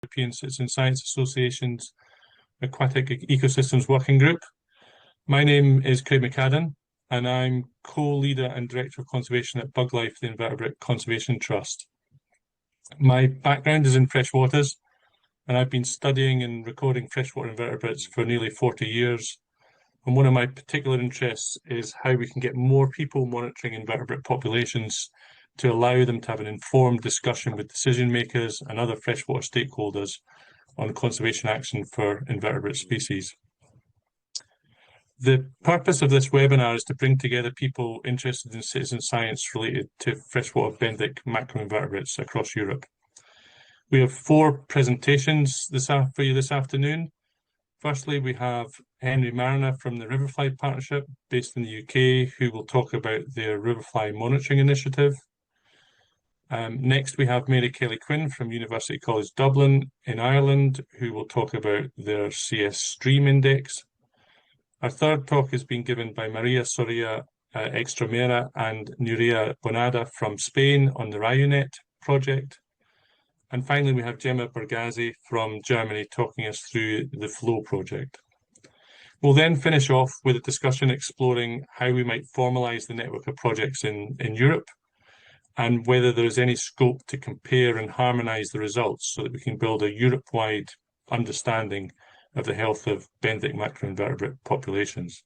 European Citizen Science Association's Aquatic Ecosystems Working Group. My name is Craig Macadam, and I'm co-leader and director of conservation at BugLife, the Invertebrate Conservation Trust. My background is in freshwaters, and I've been studying and recording freshwater invertebrates for nearly 40 years. And one of my particular interests is how we can get more people monitoring invertebrate populations to allow them to have an informed discussion with decision makers and other freshwater stakeholders on conservation action for invertebrate species. The purpose of this webinar is to bring together people interested in citizen science related to freshwater benthic macroinvertebrates across Europe. We have 4 presentations for you this afternoon. Firstly, we have Henry Marriner from the Riverfly Partnership based in the UK, who will talk about their Riverfly monitoring initiative. Next, we have Mary Kelly-Quinn from University College Dublin in Ireland, who will talk about their CS Stream Index. Our third talk is being given by Maria Soria Extremera and Nuria Bonada from Spain on the RiuNet project. And finally, we have Gemma Bugazzi from Germany talking us through the FLOW project. We'll then finish off with a discussion exploring how we might formalize the network of projects in Europe, and whether there is any scope to compare and harmonize the results so that we can build a Europe-wide understanding of the health of benthic macroinvertebrate populations.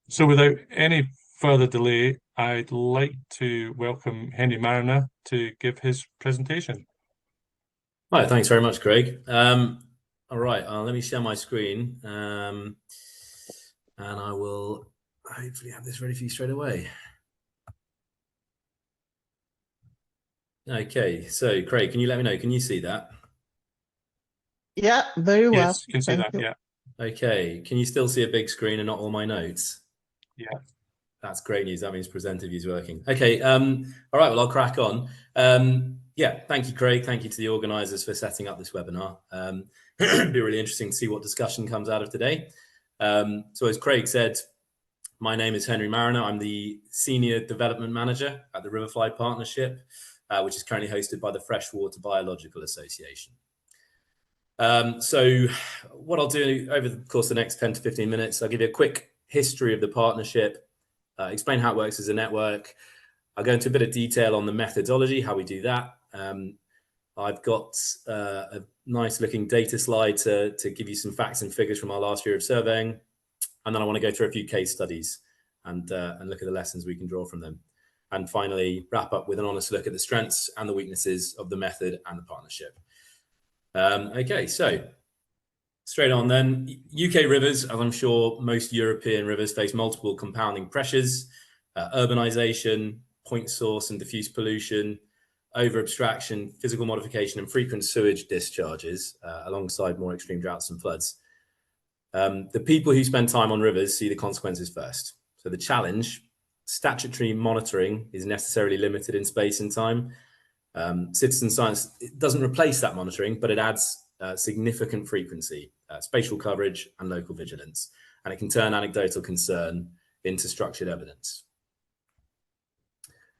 So without any further delay, I'd like to welcome Henry Marriner to give his presentation. Hi, thanks very much, Craig. All right, let me share my screen, and I will hopefully have this ready for you straight away. Okay, so Craig, can you let me know? Can you see that? Yeah, very well. Yes, you can see that, yeah. Okay, can you still see a big screen and not all my notes? Yeah. That's great news. That means presenter view is working. Okay, all right, well, I'll crack on. Yeah, thank you, Craig. Thank you to the organisers for setting up this webinar. It'll be really interesting to see what discussion comes out of today. So as Craig said, my name is Henry Marriner. I'm the Senior Development Manager at the Riverfly Partnership, which is currently hosted by the Freshwater Biological Association. So what I'll do over the course of the next 10 to 15 minutes, I'll give you a quick history of the partnership, explain how it works as a network. I'll go into a bit of detail on the methodology, how we do that. I've got a nice looking data slide to give you some facts and figures from our last year of surveying. And then I want to go through a few case studies and look at the lessons we can draw from them. And finally, wrap up with an honest look at the strengths and the weaknesses of the method and the partnership. Okay, so straight on then. UK rivers, as I'm sure most European rivers, face multiple compounding pressures, urbanisation, point source and diffuse pollution, over-abstraction, physical modification and frequent sewage discharges, alongside more extreme droughts and floods. The people who spend time on rivers see the consequences first. So the challenge: statutory monitoring is necessarily limited in space and time. Citizen science, it doesn't replace that monitoring, but it adds significant frequency, spatial coverage and local vigilance, and it can turn anecdotal concern into structured evidence.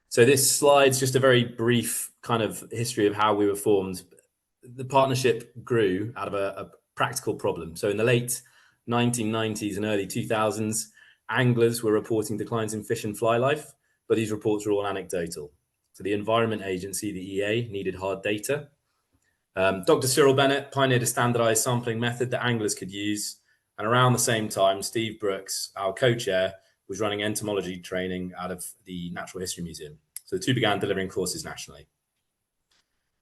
So this slide's just a very brief kind of history of how we were formed. The partnership grew out of a practical problem. So in the late 1990s and early 2000s, anglers were reporting declines in fish and fly life, but these reports were all anecdotal. So the Environment Agency, the EA, needed hard data. Dr. Cyril Bennett pioneered a standardized sampling method that anglers could use. And around the same time, Steve Brooks, our co-chair, was running entomology training out of the Natural History Museum. So the two began delivering courses nationally.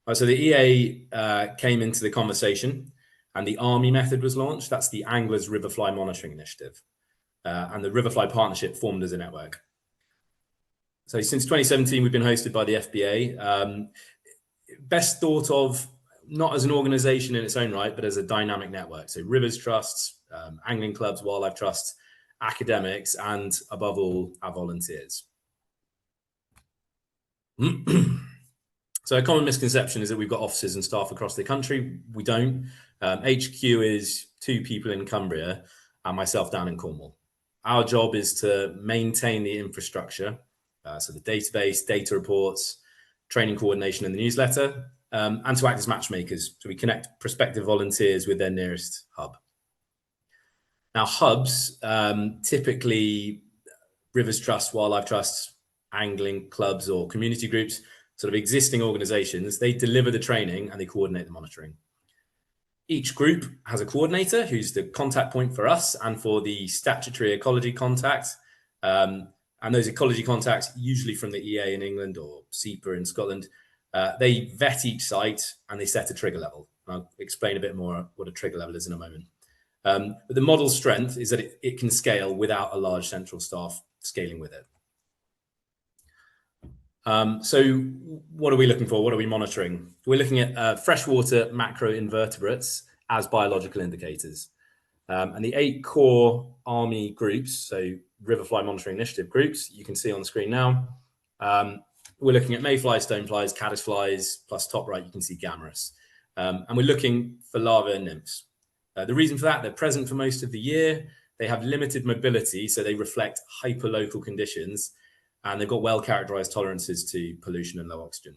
Right, so the EA came into the conversation, and the ARMY method was launched. That's the Anglers Riverfly Monitoring Initiative. And the Riverfly Partnership formed as a network. So since 2017, we've been hosted by the FBA. Best thought of not as an organization in its own right, but as a dynamic network. So rivers trusts, angling clubs, wildlife trusts, academics, and above all, our volunteers. So a common misconception is that we've got offices and staff across the country. We don't. HQ is 2 people in Cumbria and myself down in Cornwall. Our job is to maintain the infrastructure, so the database, data reports, training coordination, and the newsletter, and to act as matchmakers. So we connect prospective volunteers with their nearest hub. Now, hubs, typically rivers trusts, wildlife trusts, angling clubs or community groups, sort of existing organizations, they deliver the training and they coordinate the monitoring. Each group has a coordinator who's the contact point for us and for the statutory ecology contact. And those ecology contacts, usually from the EA in England or SEPA in Scotland, they vet each site and they set a trigger level. I'll explain a bit more what a trigger level is in a moment. But the model's strength is that it can scale without a large central staff scaling with it. So what are we looking for? What are we monitoring? We're looking at freshwater macroinvertebrates as biological indicators. And the 8 core army groups, so Riverfly Monitoring Initiative groups, you can see on the screen now. We're looking at mayflies, stoneflies, caddisflies, plus top right, you can see gammarus. And we're looking for larvae and nymphs. The reason for that, they're present for most of the year. They have limited mobility, so they reflect hyperlocal conditions, and they've got well-characterized tolerances to pollution and low oxygen.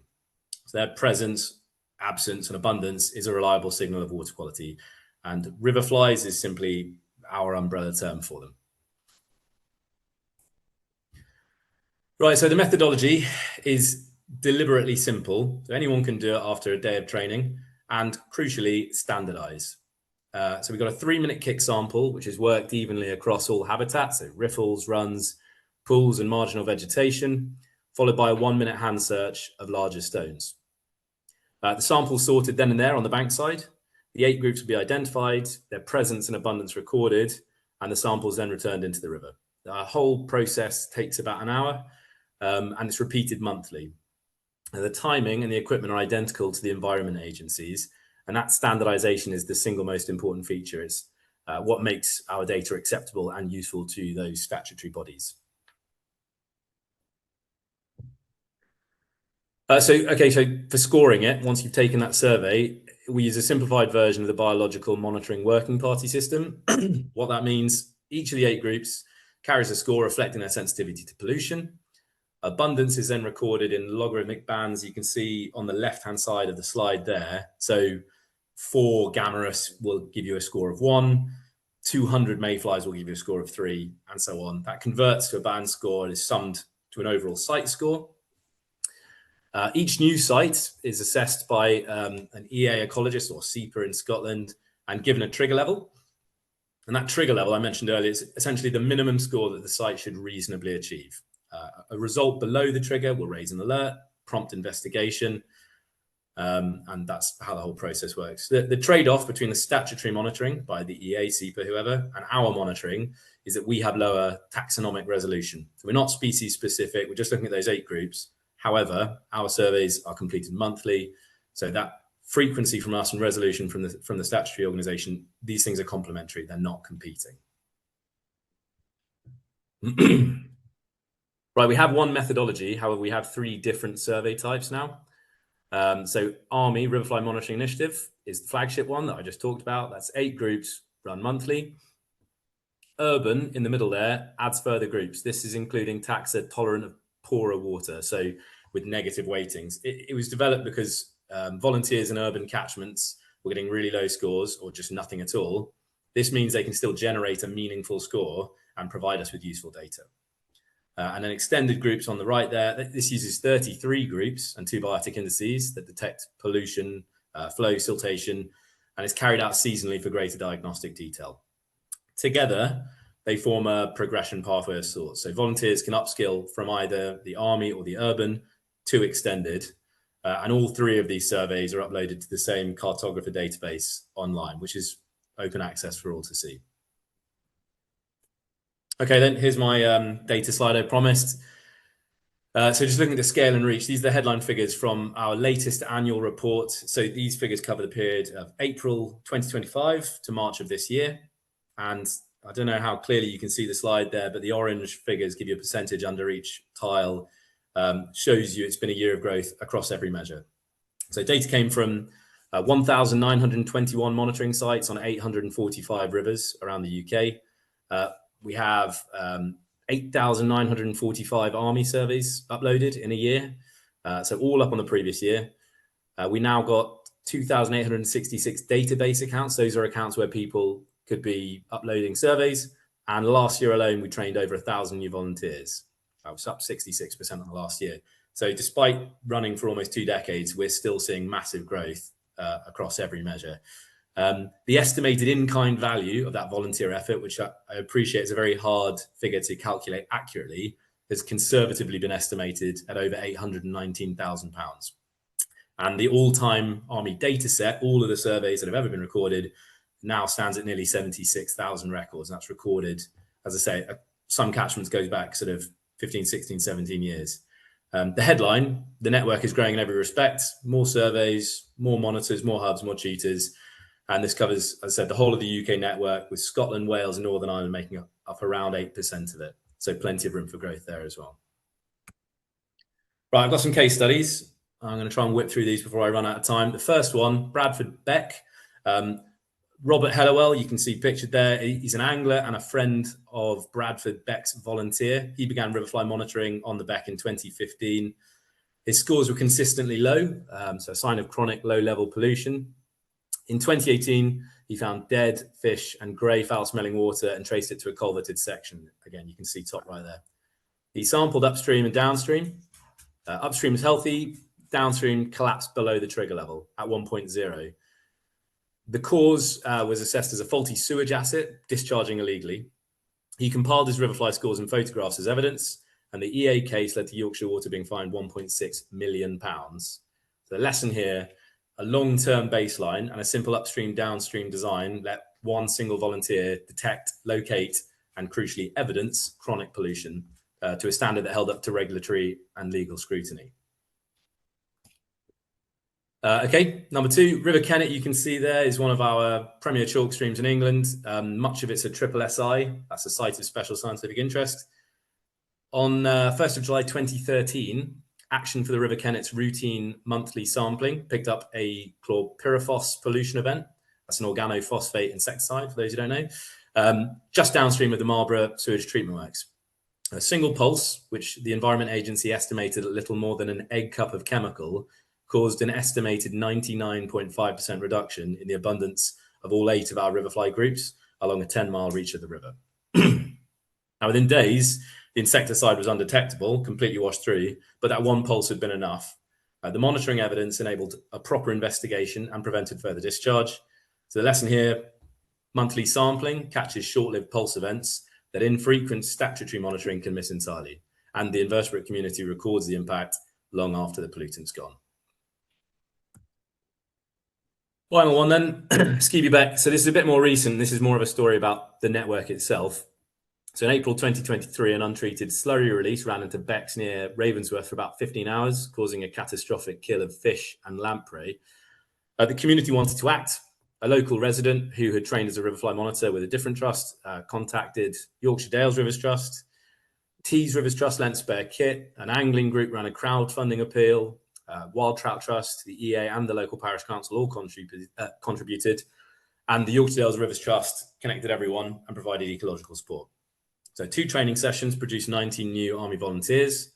So their presence, absence, and abundance is a reliable signal of water quality. And riverflies is simply our umbrella term for them. Right, so the methodology is deliberately simple. So anyone can do it after a day of training, and crucially, standardize. So we've got a 3-minute kick sample, which is worked evenly across all habitats, so riffles, runs, pools, and marginal vegetation, followed by a 1-minute hand search of larger stones. The sample sorted then and there on the bankside. The 8 groups will be identified, their presence and abundance recorded, and the samples then returned into the river. The whole process takes about an hour, and it's repeated monthly. And the timing and the equipment are identical to the environment agencies, and that standardization is the single most important feature. It's what makes our data acceptable and useful to those statutory bodies. So for scoring it, once you've taken that survey, we use a simplified version of the biological monitoring working party system. What that means, each of the 8 groups carries a score reflecting their sensitivity to pollution. Abundance is then recorded in logarithmic bands. You can see on the left-hand side of the slide there. So 4 gammarus will give you a score of 1, 200 mayflies will give you a score of 3, and so on. That converts to a band score and is summed to an overall site score. Each new site is assessed by an EA ecologist or SEPA in Scotland and given a trigger level. And that trigger level I mentioned earlier is essentially the minimum score that the site should reasonably achieve. A result below the trigger will raise an alert, prompt investigation, and that's how the whole process works. The trade-off between the statutory monitoring by the EA, SEPA, whoever, and our monitoring is that we have lower taxonomic resolution. So we're not species specific, we're just looking at those 8 groups. However, our surveys are completed monthly, so that frequency from us and resolution from the statutory organisation, these things are complementary, they're not competing. Right, we have one methodology, however, we have 3 different survey types now. So ARMY, Riverfly Monitoring Initiative, is the flagship one that I just talked about. That's 8 groups run monthly. Urban, in the middle there, adds further groups. This is including taxa tolerant of poorer water, so with negative weightings. It was developed because volunteers in urban catchments were getting really low scores or just nothing at all. This means they can still generate a meaningful score and provide us with useful data. And then extended groups on the right there, this uses 33 groups and 2 biotic indices that detect pollution, flow, siltation, and is carried out seasonally for greater diagnostic detail. Together, they form a progression pathway of sorts. So volunteers can upskill from either the ARMY or the urban to extended. And all 3 of these surveys are uploaded to the same cartographer database online, which is open access for all to see. Okay, then here's my data slide I promised. So just looking at the scale and reach, these are the headline figures from our latest annual report. So these figures cover the period of April 2025 to March of this year. And I don't know how clearly you can see the slide there, but the orange figures give you a percentage under each tile, shows you it's been a year of growth across every measure. So data came from 1,921 monitoring sites on 845 rivers around the UK. We have 8,945 ARMY surveys uploaded in a year, so all up on the previous year. We now got 2,866 database accounts. Those are accounts where people could be uploading surveys. And last year alone, we trained over 1,000 new volunteers. That was up 66% on the last year. So despite running for almost 2 decades, we're still seeing massive growth across every measure. The estimated in-kind value of that volunteer effort, which I appreciate is a very hard figure to calculate accurately, has conservatively been estimated at over £819,000. And the all-time Army data set, all of the surveys that have ever been recorded, now stands at nearly 76,000 records. And that's recorded, as I say, some catchments goes back sort of 15, 16, 17 years. The headline, the network is growing in every respect, more surveys, more monitors, more hubs, more tutors. And this covers, as I said, the whole of the UK network, with Scotland, Wales and Northern Ireland making up around 8% of it. So plenty of room for growth there as well. Right, I've got some case studies. I'm going to try and whip through these before I run out of time. The first one, Bradford Beck. Robert Hellawell, you can see pictured there. He's an angler and a friend of Bradford Beck's volunteer. He began Riverfly monitoring on the Beck in 2015. His scores were consistently low, so a sign of chronic low-level pollution. In 2018, he found dead fish and grey foul-smelling water and traced it to a culverted section. Again, you can see top right there. He sampled upstream and downstream. Upstream was healthy. Downstream collapsed below the trigger level at 1.0. The cause was assessed as a faulty sewage asset discharging illegally. He compiled his Riverfly scores and photographs as evidence, and the EA case led to Yorkshire Water being fined £1.6 million. So the lesson here, a long-term baseline and a simple upstream-downstream design let one single volunteer detect, locate, and crucially evidence chronic pollution to a standard that held up to regulatory and legal scrutiny. Okay, number 2, River Kennet, you can see there, is one of our premier chalk streams in England. Much of it's a triple SI, that's a site of special scientific interest. On 1st of July 2013, Action for the River Kennet's routine monthly sampling picked up a chlorpyrifos pollution event. That's an organophosphate insecticide, for those who don't know, just downstream of the Marlborough sewage treatment works. A single pulse, which the Environment Agency estimated at little more than an egg cup of chemical, caused an estimated 99.5% reduction in the abundance of all 8 of our Riverfly groups along a 10-mile reach of the river. Now, within days, the insecticide was undetectable, completely washed through, but that one pulse had been enough. The monitoring evidence enabled a proper investigation and prevented further discharge. So the lesson here, monthly sampling catches short-lived pulse events that infrequent statutory monitoring can miss entirely. And the invertebrate community records the impact long after the pollutant's gone. Final one then, Skeevy Beck. So this is a bit more recent. This is more of a story about the network itself. So in April 2023, an untreated slurry release ran into Becks near Ravensworth for about 15 hours, causing a catastrophic kill of fish and lamprey. The community wanted to act. A local resident who had trained as a Riverfly monitor with a different trust contacted Yorkshire Dales Rivers Trust. Tees Rivers Trust lent spare kit. An angling group ran a crowdfunding appeal. Wild Trout Trust, the EA and the local parish council all contributed. And the Yorkshire Dales Rivers Trust connected everyone and provided ecological support. So 2 training sessions produced 19 new Army volunteers,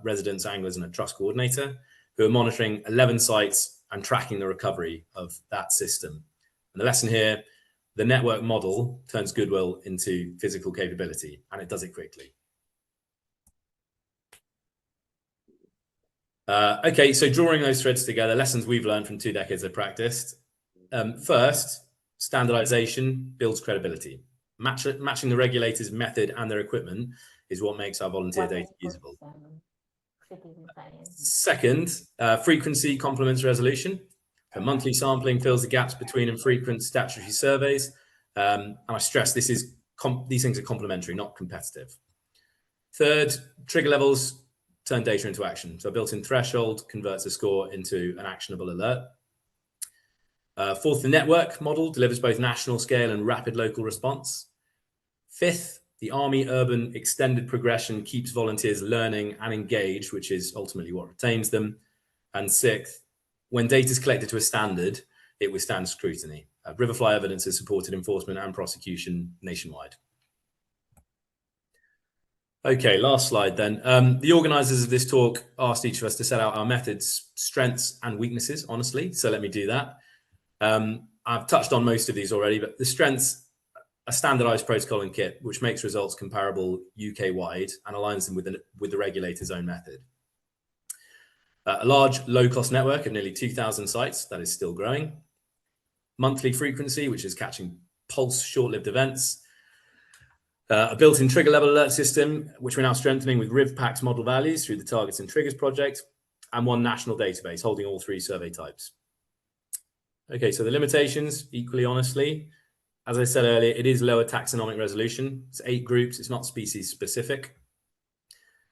residents, anglers, and a trust coordinator who are monitoring 11 sites and tracking the recovery of that system. And the lesson here, the network model turns goodwill into physical capability, and it does it quickly. Okay, so drawing those threads together, lessons we've learned from 2 decades of practice. First, standardization builds credibility. Matching the regulators' method and their equipment is what makes our volunteer data usable. Second, frequency complements resolution. So monthly sampling fills the gaps between infrequent statutory surveys. And I stress these things are complementary, not competitive. Third, trigger levels turn data into action. So a built-in threshold converts a score into an actionable alert. Fourth, the network model delivers both national scale and rapid local response. Fifth, the Army urban extended progression keeps volunteers learning and engaged, which is ultimately what retains them. And sixth, when data is collected to a standard, it withstands scrutiny. Riverfly evidence has supported enforcement and prosecution nationwide. Okay, last slide then. The organisers of this talk asked each of us to set out our methods, strengths and weaknesses, honestly. So let me do that. I've touched on most of these already, but the strengths, a standardised protocol and kit, which makes results comparable UK-wide and aligns them with the regulator's own method. A large, low-cost network of nearly 2,000 sites that is still growing. Monthly frequency, which is catching pulse short-lived events. A built-in trigger level alert system, which we're now strengthening with RivPax model values through the Targets and Triggers project, and one national database holding all 3 survey types. Okay, so the limitations, equally honestly, as I said earlier, it is lower taxonomic resolution. It's 8 groups. It's not species specific.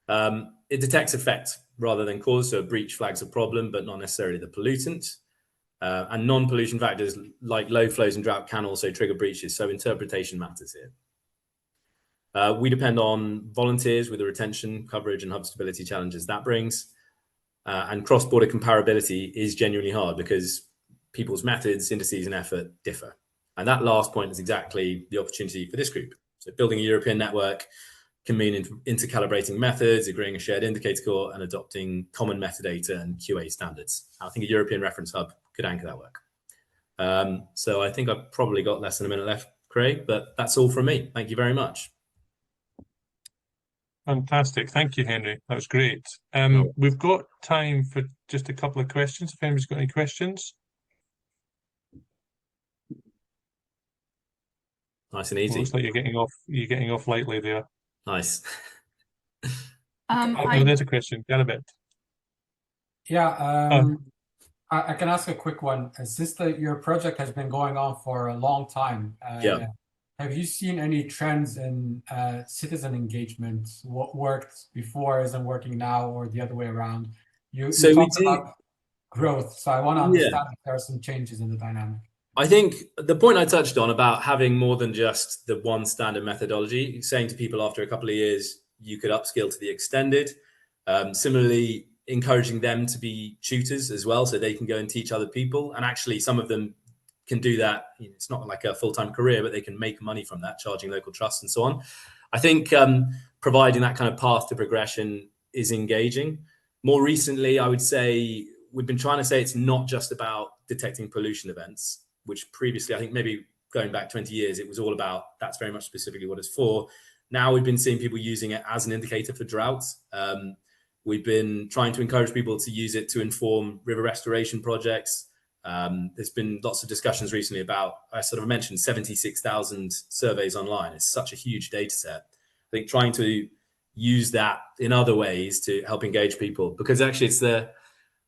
It detects effect rather than cause, so a breach flags a problem, but not necessarily the pollutant. And non-pollution factors like low flows and drought can also trigger breaches, so interpretation matters here. We depend on volunteers with the retention, coverage, and hub stability challenges that brings. And cross-border comparability is genuinely hard because people's methods, indices, and effort differ. And that last point is exactly the opportunity for this group. So building a European network can mean intercalibrating methods, agreeing a shared indicator core, and adopting common metadata and QA standards. I think a European reference hub could anchor that work. So I think I've probably got less than a minute left, Craig, but that's all from me. Thank you very much. Fantastic. Thank you, Henry. That was great. We've got time for just a couple of questions. If anybody's got any questions. Nice and easy. Looks like you're getting off lightly there. Nice. There's a question. Got a bit. Yeah, I can ask a quick one. Since your project has been going on for a long time, have you seen any trends in citizen engagement? What worked before isn't working now, or the other way around? You talked about growth, so I want to understand if there are some changes in the dynamic. I think the point I touched on about having more than just the one standard methodology, saying to people after a couple of years, you could upskill to the extended. Similarly, encouraging them to be tutors as well, so they can go and teach other people. And actually, some of them can do that. It's not like a full-time career, but they can make money from that, charging local trusts and so on. I think providing that kind of path to progression is engaging. More recently, I would say we've been trying to say it's not just about detecting pollution events, which previously, I think maybe going back 20 years, it was all about, that's very much specifically what it's for. Now we've been seeing people using it as an indicator for droughts. We've been trying to encourage people to use it to inform river restoration projects. There's been lots of discussions recently about, I sort of mentioned 76,000 surveys online. It's such a huge data set. I think trying to use that in other ways to help engage people, because actually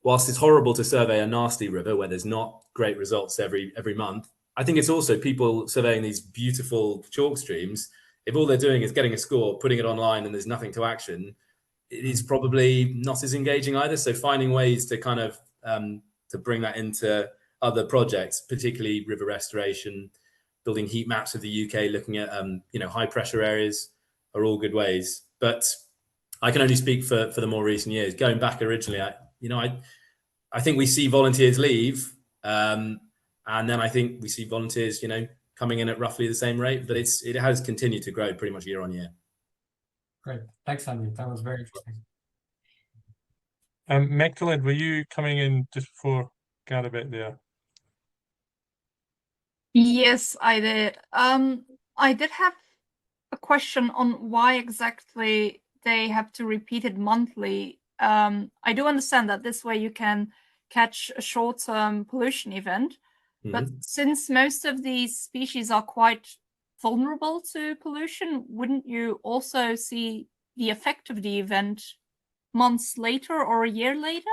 whilst it's horrible to survey a nasty river where there's not great results every month, I think it's also people surveying these beautiful chalk streams. If all they're doing is getting a score, putting it online, and there's nothing to action, it is probably not as engaging either. So finding ways to kind of to bring that into other projects, particularly river restoration, building heat maps of the UK, looking at high pressure areas, are all good ways. But I can only speak for the more recent years. Going back originally, I think we see volunteers leave, and then I think we see volunteers, coming in at roughly the same rate. But it has continued to grow pretty much year on year. Great, thanks, Henry. That was very interesting. Magdalene, were you coming in just before Garabet there? Yes, I did. I did have a question on why exactly they have to repeat it monthly. I do understand that this way you can catch a short-term pollution event, but since most of these species are quite vulnerable to pollution, wouldn't you also see the effect of the event months later or a year later?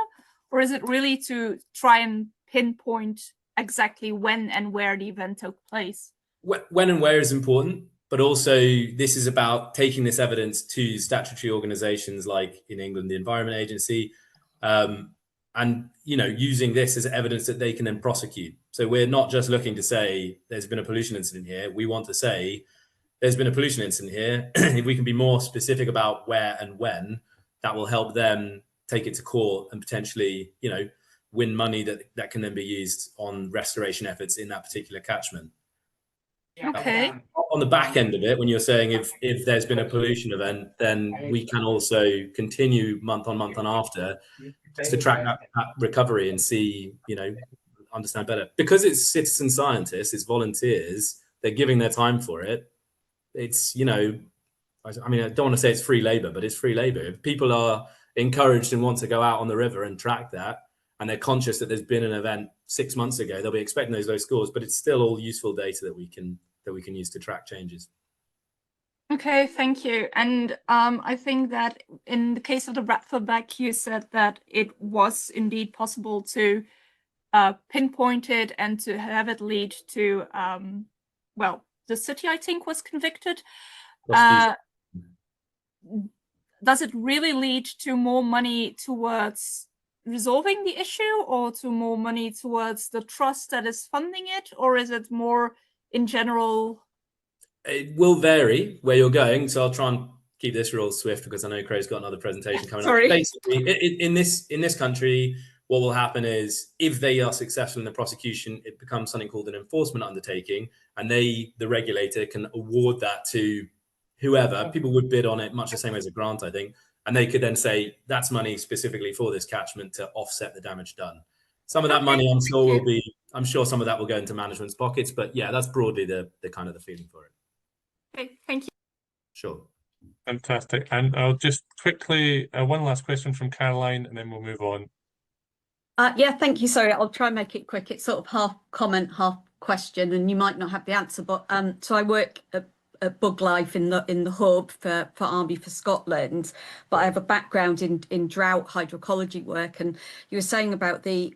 Or is it really to try and pinpoint exactly when and where the event took place? When and where is important, but also this is about taking this evidence to statutory organizations like in England, the Environment Agency, and using this as evidence that they can then prosecute. So we're not just looking to say there's been a pollution incident here. We want to say there's been a pollution incident here. If we can be more specific about where and when, that will help them take it to court and potentially, win money that can then be used on restoration efforts in that particular catchment. Okay. On the back end of it, when you're saying if there's been a pollution event, then we can also continue month on after to track that recovery and see, understand better. Because it's citizen scientists, it's volunteers, they're giving their time for it. It's, I don't want to say it's free labor, but it's free labor. If people are encouraged and want to go out on the river and track that, and they're conscious that there's been an event 6 months ago, they'll be expecting those low scores, but it's still all useful data that we can use to track changes. Okay, thank you. And I think that in the case of the Radford, you said that it was indeed possible to pinpoint it and to have it lead to, the city, I think, was convicted. Does it really lead to more money towards resolving the issue, or to more money towards the trust that is funding it, or is it more in general? It will vary where you're going, so I'll try and keep this real swift because I know Craig's got another presentation coming up. Basically, in this country, what will happen is if they are successful in the prosecution, it becomes something called an enforcement undertaking, and the regulator can award that to whoever. People would bid on it much the same as a grant, I think, and they could then say that's money specifically for this catchment to offset the damage done. Some of that money, I'm sure some of that will go into management's pockets, but yeah, that's broadly the kind of the feeling for it. Okay, thank you. Sure. Fantastic. And I'll just quickly, one last question from Caroline, and then we'll move on. Yeah, thank you. Sorry, I'll try and make it quick. It's sort of half comment, half question, and you might not have the answer. But so I work at Bug Life in the hub for Army for Scotland, but I have a background in drought hydroecology work. And you were saying about the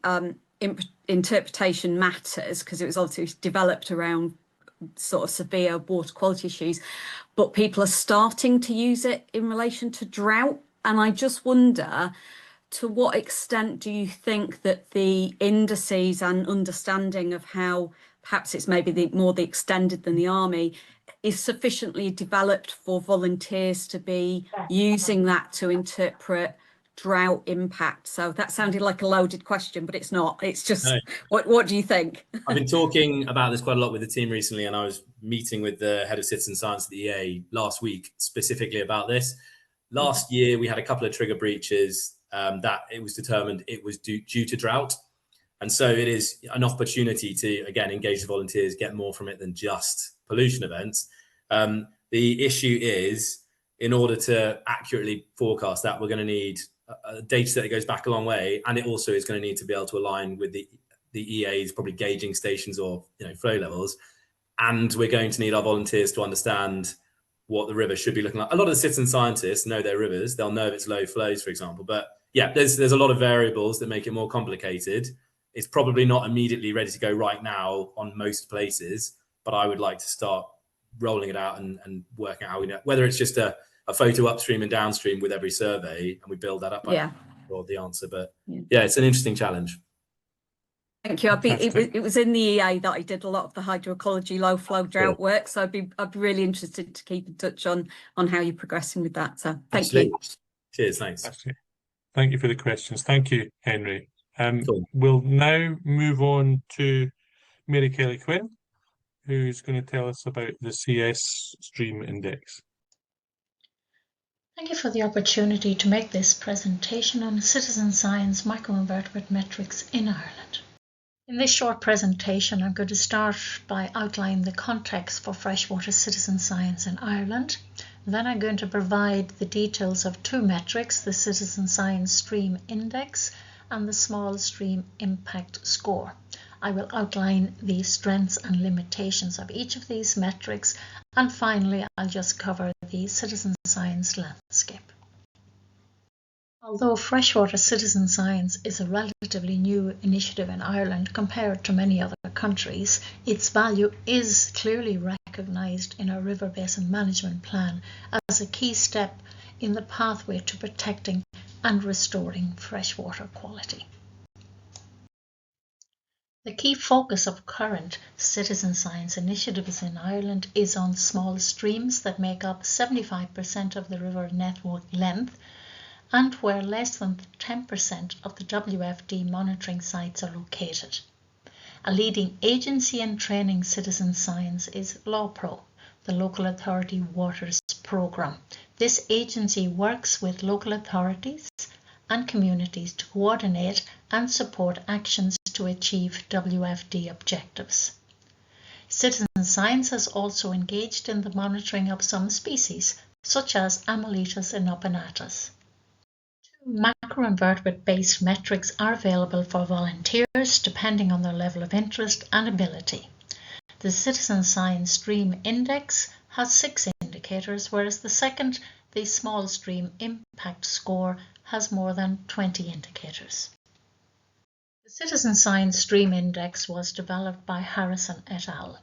interpretation matters because it was obviously developed around sort of severe water quality issues, but people are starting to use it in relation to drought. And I just wonder, to what extent do you think that the indices and understanding of how perhaps it's maybe more the extended than the Army is sufficiently developed for volunteers to be using that to interpret drought impact? So that sounded like a loaded question, but it's not. It's just, no. What do you think? I've been talking about this quite a lot with the team recently, and I was meeting with the head of citizen science at the EA last week specifically about this. Last year, we had a couple of trigger breaches that it was determined it was due to drought. And so it is an opportunity to, again, engage the volunteers, get more from it than just pollution events. The issue is, in order to accurately forecast that, we're going to need a data set that goes back a long way, and it also is going to need to be able to align with the EA's probably gauging stations or flow levels. And we're going to need our volunteers to understand what the river should be looking like. A lot of the citizen scientists know their rivers. They'll know if it's low flows, for example. But yeah, there's a lot of variables that make it more complicated. It's probably not immediately ready to go right now on most places, but I would like to start rolling it out and working out how we know, whether it's just a photo upstream and downstream with every survey, and we build that up. Yeah. Or the answer, but yeah, it's an interesting challenge. Thank you. It was in the EA that I did a lot of the hydroecology low flow drought work, so I'd be really interested to keep in touch on how you're progressing with that. So thank you. Cheers, thanks. Thank you for the questions. Thank you, Henry. Cool. We'll now move on to Mary Kelly-Quinn, who's going to tell us about the CS Stream Index. Thank you for the opportunity to make this presentation on citizen science microinvertebrate metrics in Ireland. In this short presentation, I'm going to start by outlining the context for freshwater citizen science in Ireland. Then I'm going to provide the details of two metrics, the Citizen Science Stream Index and the Small Stream Impact Score. I will outline the strengths and limitations of each of these metrics, and finally I'll just cover the citizen science landscape. Although freshwater citizen science is a relatively new initiative in Ireland compared to many other countries, its value is clearly recognised in our River Basin Management Plan as a key step in the pathway to protecting and restoring freshwater quality. The key focus of current citizen science initiatives in Ireland is on small streams that make up 75% of the river network length, and where less than 10% of the WFD monitoring sites are located. A leading agency in training citizen science is LawPro, the Local Authority Waters Programme. This agency works with local authorities and communities to coordinate and support actions to achieve WFD objectives. Citizen science has also engaged in the monitoring of some species, such as Amelitas inopinatus. Macroinvertebrate-based metrics are available for volunteers depending on their level of interest and ability. The Citizen Science Stream Index has 6 indicators, whereas the second, the Small Stream Impact Score, has more than 20 indicators. The Citizen Science Stream Index was developed by Harrison et al.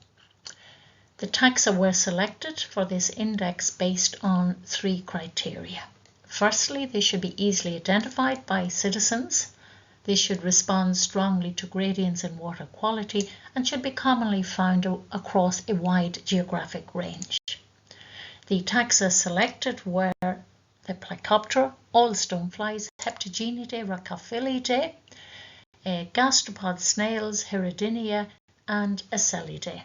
The taxa were selected for this index based on 3 criteria. Firstly, they should be easily identified by citizens. They should respond strongly to gradients in water quality and should be commonly found across a wide geographic range. The taxa selected were the Plecoptera, all stoneflies, Heptagenidae, Rhacophilidae, gastropod snails, Hiradinia, and Acelidae.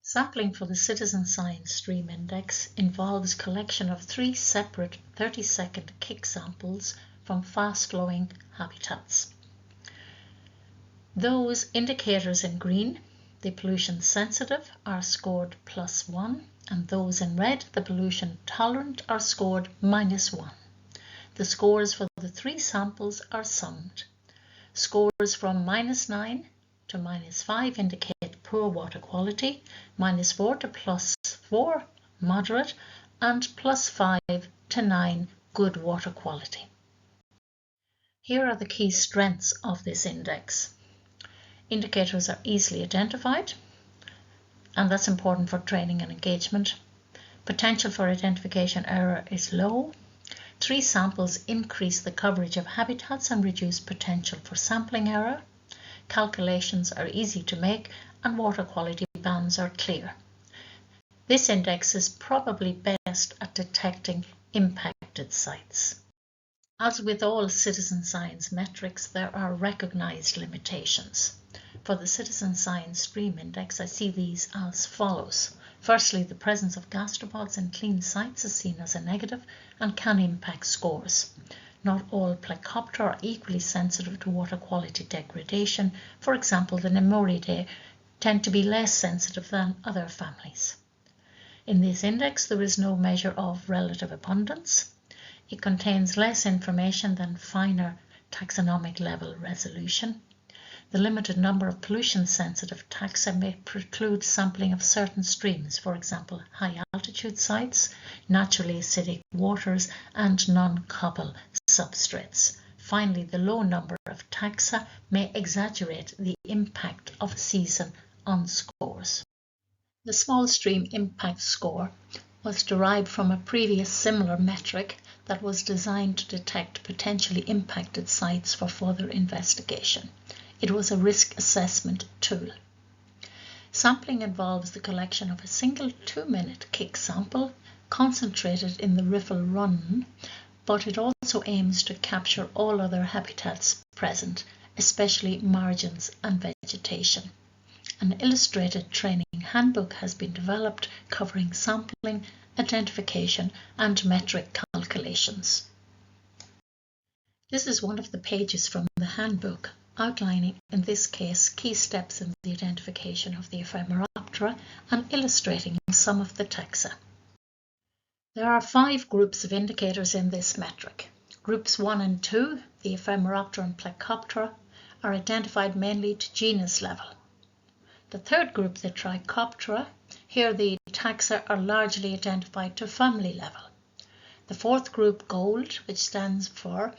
Sampling for the Citizen Science Stream Index involves collection of 3 separate 30-second kick samples from fast-flowing habitats. Those indicators in green, the pollution sensitive, are scored +1, and those in red, the pollution tolerant, are scored -1. The scores for the 3 samples are summed. Scores from -9 to -5 indicate poor water quality, -4 to +4 moderate, and +5 to 9 good water quality. Here are the key strengths of this index. Indicators are easily identified, and that's important for training and engagement. Potential for identification error is low. 3 samples increase the coverage of habitats and reduce potential for sampling error. Calculations are easy to make, and water quality bands are clear. This index is probably best at detecting impacted sites. As with all citizen science metrics, there are recognized limitations. For the Citizen Science Stream Index, I see these as follows. Firstly, the presence of gastropods in clean sites is seen as a negative and can impact scores. Not all Plecoptera are equally sensitive to water quality degradation. For example, the Nemoridae tend to be less sensitive than other families. In this index, there is no measure of relative abundance. It contains less information than finer taxonomic level resolution. The limited number of pollution-sensitive taxa may preclude sampling of certain streams, for example, high-altitude sites, naturally acidic waters, and non-cobble substrates. Finally, the low number of taxa may exaggerate the impact of a season on scores. The Small Stream Impact Score was derived from a previous similar metric that was designed to detect potentially impacted sites for further investigation. It was a risk assessment tool. Sampling involves the collection of a single 2-minute kick sample concentrated in the riffle run, but it also aims to capture all other habitats present, especially margins and vegetation. An illustrated training handbook has been developed covering sampling, identification, and metric calculations. This is one of the pages from the handbook, outlining, in this case, key steps in the identification of the Ephemeroptera and illustrating some of the taxa. There are 5 groups of indicators in this metric. Groups 1 and 2, the Ephemeroptera and Plecoptera, are identified mainly to genus level. The third group, the Trichoptera, here the taxa are largely identified to family level. The fourth group, Gold, which stands for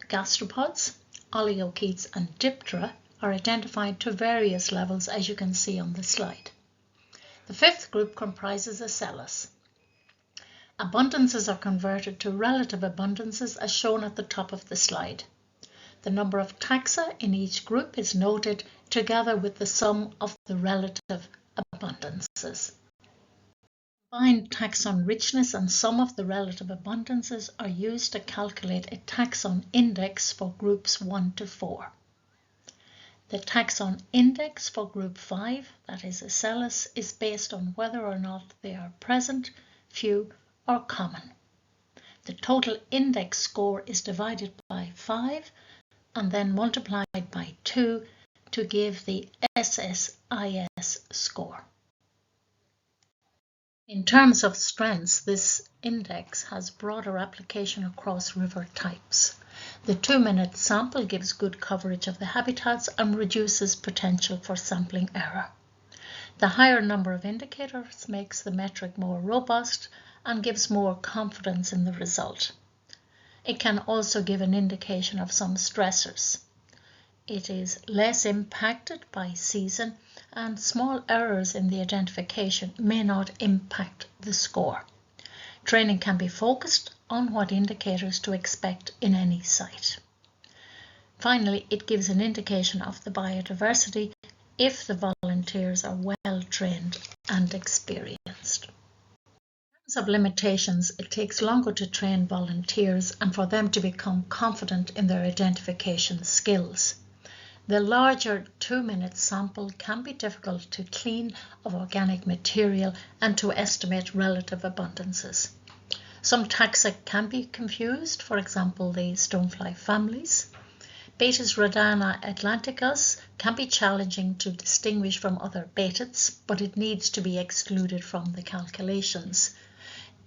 gastropods, oligochaetes and diptera, are identified to various levels, as you can see on the slide. The fifth group comprises Acellus. Abundances are converted to relative abundances as shown at the top of the slide. The number of taxa in each group is noted together with the sum of the relative abundances. Combined taxon richness and sum of the relative abundances are used to calculate a taxon index for groups 1 to 4. The taxon index for group 5, that is Acellus, is based on whether or not they are present, few, or common. The total index score is divided by 5 and then multiplied by 2 to give the SSIS score. In terms of strengths, this index has broader application across river types. The 2-minute sample gives good coverage of the habitats and reduces potential for sampling error. The higher number of indicators makes the metric more robust and gives more confidence in the result. It can also give an indication of some stressors. It is less impacted by season, and small errors in the identification may not impact the score. Training can be focused on what indicators to expect in any site. Finally, it gives an indication of the biodiversity if the volunteers are well trained and experienced. In terms of limitations, it takes longer to train volunteers and for them to become confident in their identification skills. The larger 2-minute sample can be difficult to clean of organic material and to estimate relative abundances. Some taxa can be confused, for example, the stonefly families. Betis rhodana atlanticus can be challenging to distinguish from other betids, but it needs to be excluded from the calculations.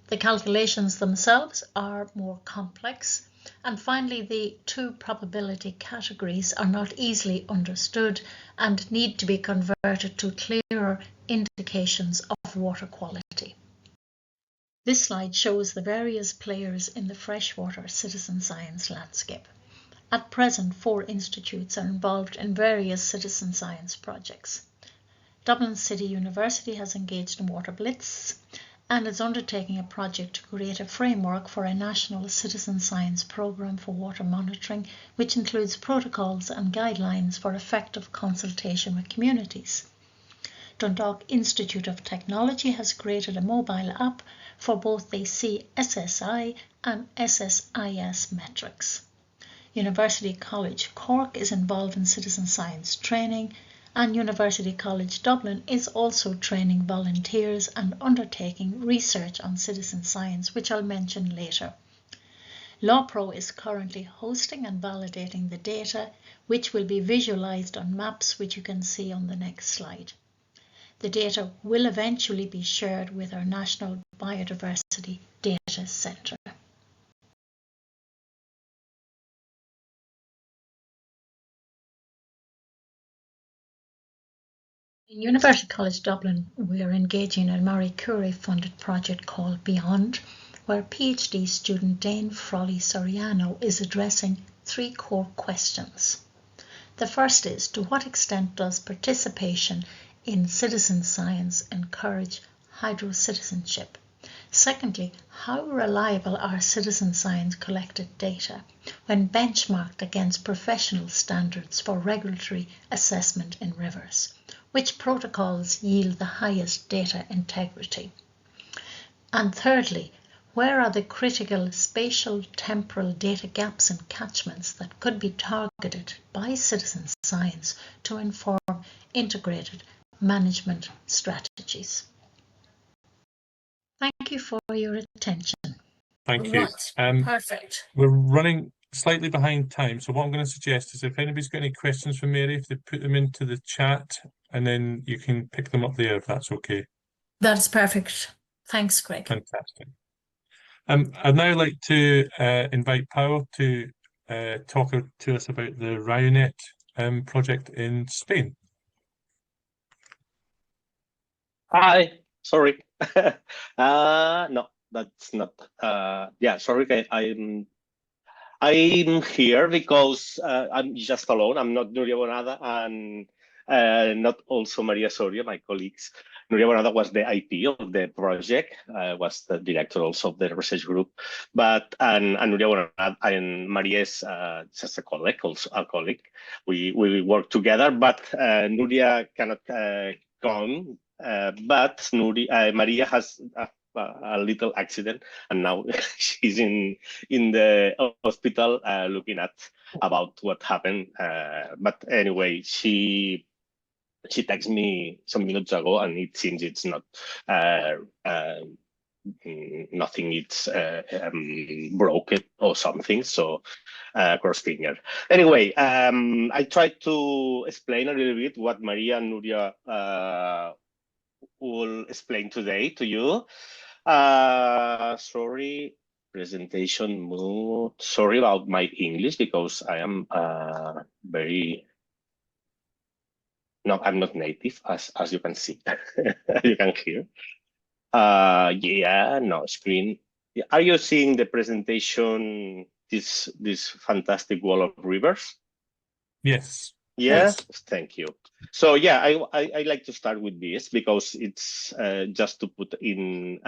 The calculations themselves are more complex. And finally, the 2 probability categories are not easily understood and need to be converted to clearer indications of water quality. This slide shows the various players in the freshwater citizen science landscape. At present, 4 institutes are involved in various citizen science projects. Dublin City University has engaged in Water Blitz and is undertaking a project to create a framework for a national citizen science programme for water monitoring, which includes protocols and guidelines for effective consultation with communities. Dundalk Institute of Technology has created a mobile app for both the CSSI and SSIS metrics. University College Cork is involved in citizen science training, and University College Dublin is also training volunteers and undertaking research on citizen science, which I'll mention later. LawPro is currently hosting and validating the data, which will be visualized on maps, which you can see on the next slide. The data will eventually be shared with our National Biodiversity Data Centre. In University College Dublin, we are engaging in a Marie Curie funded project called Beyond, where PhD student Dane Frolly Soriano is addressing 3 core questions. The first is, to what extent does participation in citizen science encourage hydro-citizenship? Secondly, how reliable are citizen science collected data when benchmarked against professional standards for regulatory assessment in rivers? Which protocols yield the highest data integrity? And thirdly, where are the critical spatial temporal data gaps and catchments that could be targeted by citizen science to inform integrated management strategies? Thank you for your attention. Thank you. Perfect. We're running slightly behind time, so what I'm going to suggest is if anybody's got any questions for Mary, if they put them into the chat, and then you can pick them up there if that's okay. That's perfect. Thanks, Greg. Fantastic. I'd now like to invite Pau to talk to us about the RiuNet project in Spain. Hi, sorry. No, that's not. Yeah, sorry. I'm here because I'm just alone. I'm not Nuria Bonada and not also Maria Soria, my colleagues. Nuria Bonada was the IP of the project, was the director also of the research group. But and Nuria Bonada and Maria is just a colleague, also a colleague. We work together, but Nuria cannot come. But Maria has a little accident, and now she's in the hospital looking at about what happened. But anyway, she texted me some minutes ago, and it seems it's not nothing. It's broken or something. So cross finger. Anyway, I tried to explain a little bit what Maria and Nuria will explain today to you. Sorry, presentation mode. Sorry about my English, because I am I'm not native, as you can see, you can hear. Yeah, no screen. Are you seeing the presentation? This fantastic wall of rivers? Yes. Yeah, yes. Thank you. So yeah, I like to start with this because it's just to put in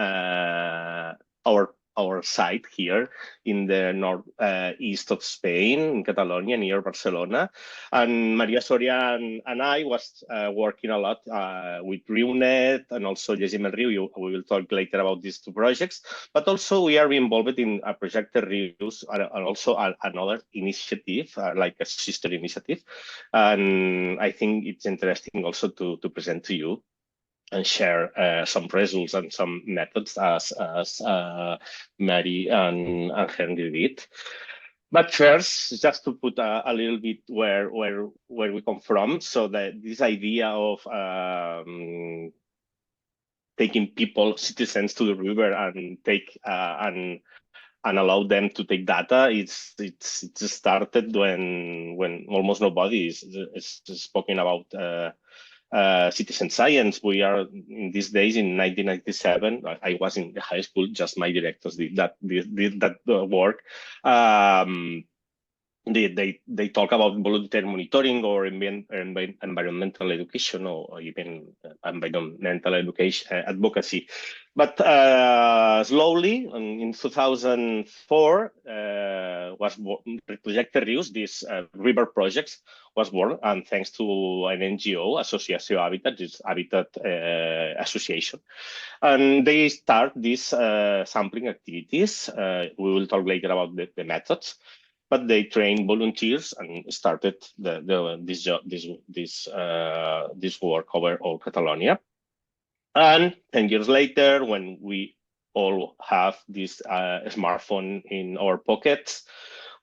our site here in the northeast of Spain, in Catalonia, near Barcelona. And Maria Soria and I was working a lot with RiuNet and also Gemma Riu. We will talk later about these two projects. But also we are involved in a project Rius and also another initiative, like a sister initiative. And I think it's interesting also to present to you and share some results and some methods as Mary and Henry did. But first, just to put a little bit where we come from, so that this idea of taking people, citizens, to the river and take and allow them to take data, it's started when almost nobody is speaking about citizen science. We are in these days in 1997. I was in the high school. Just my directors did that work. They talk about volunteer monitoring or environmental education or even environmental education advocacy. But slowly, in 2004, was Project Rius, this river projects was born, and thanks to an NGO, Associació Habitat, this Habitat Association. And they start these sampling activities. We will talk later about the methods. But they trained volunteers and started this work over all Catalonia. And 10 years later, when we all have this smartphone in our pockets,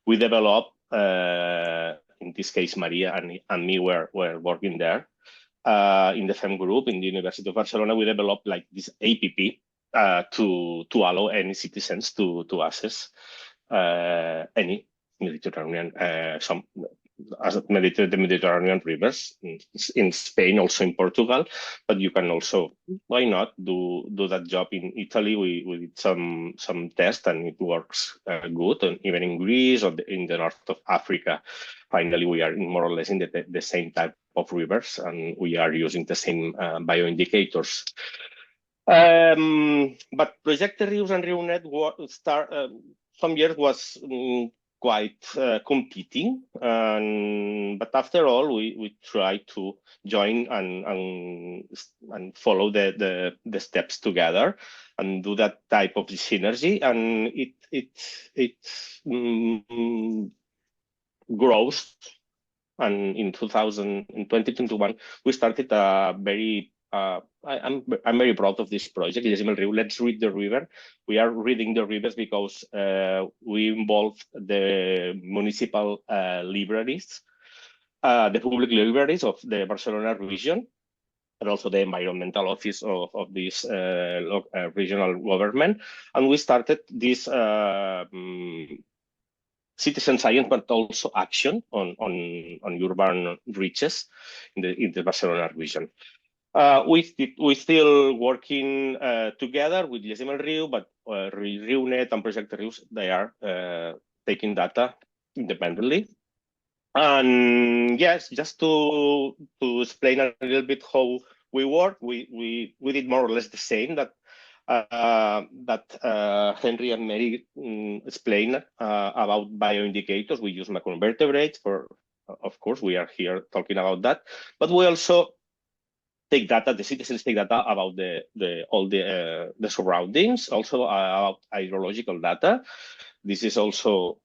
we developed, in this case, Maria and me were working there in the FEM group in the University of Barcelona. We developed like this app to allow any citizens to access any Mediterranean, the Mediterranean rivers in Spain, also in Portugal, but you can also, why not, do that job in Italy. We did some tests and it works good, and even in Greece or in the north of Africa. Finally, we are more or less in the same type of rivers, and we are using the same bioindicators. But Project Rius and RiuNet some years was quite competing, but after all, we try to join and follow the steps together and do that type of synergy, and it grows. And in 2021, we started a very I'm very proud of this project. Let's read the river. We are reading the rivers because we involve the municipal libraries, the public libraries of the Barcelona region, and also the environmental office of this regional government. And we started this citizen science, but also action on urban reaches in the Barcelona region. We still working together with Gemma Riu, but RiuNet and Project Rius, they are taking data independently. And yes, just to explain a little bit how we work, we did more or less the same that Henry and Mary explained about bioindicators. We use macroinvertebrates for, of course, we are here talking about that, but we also take data, the citizens take data about all the surroundings, also about hydrological data. This is also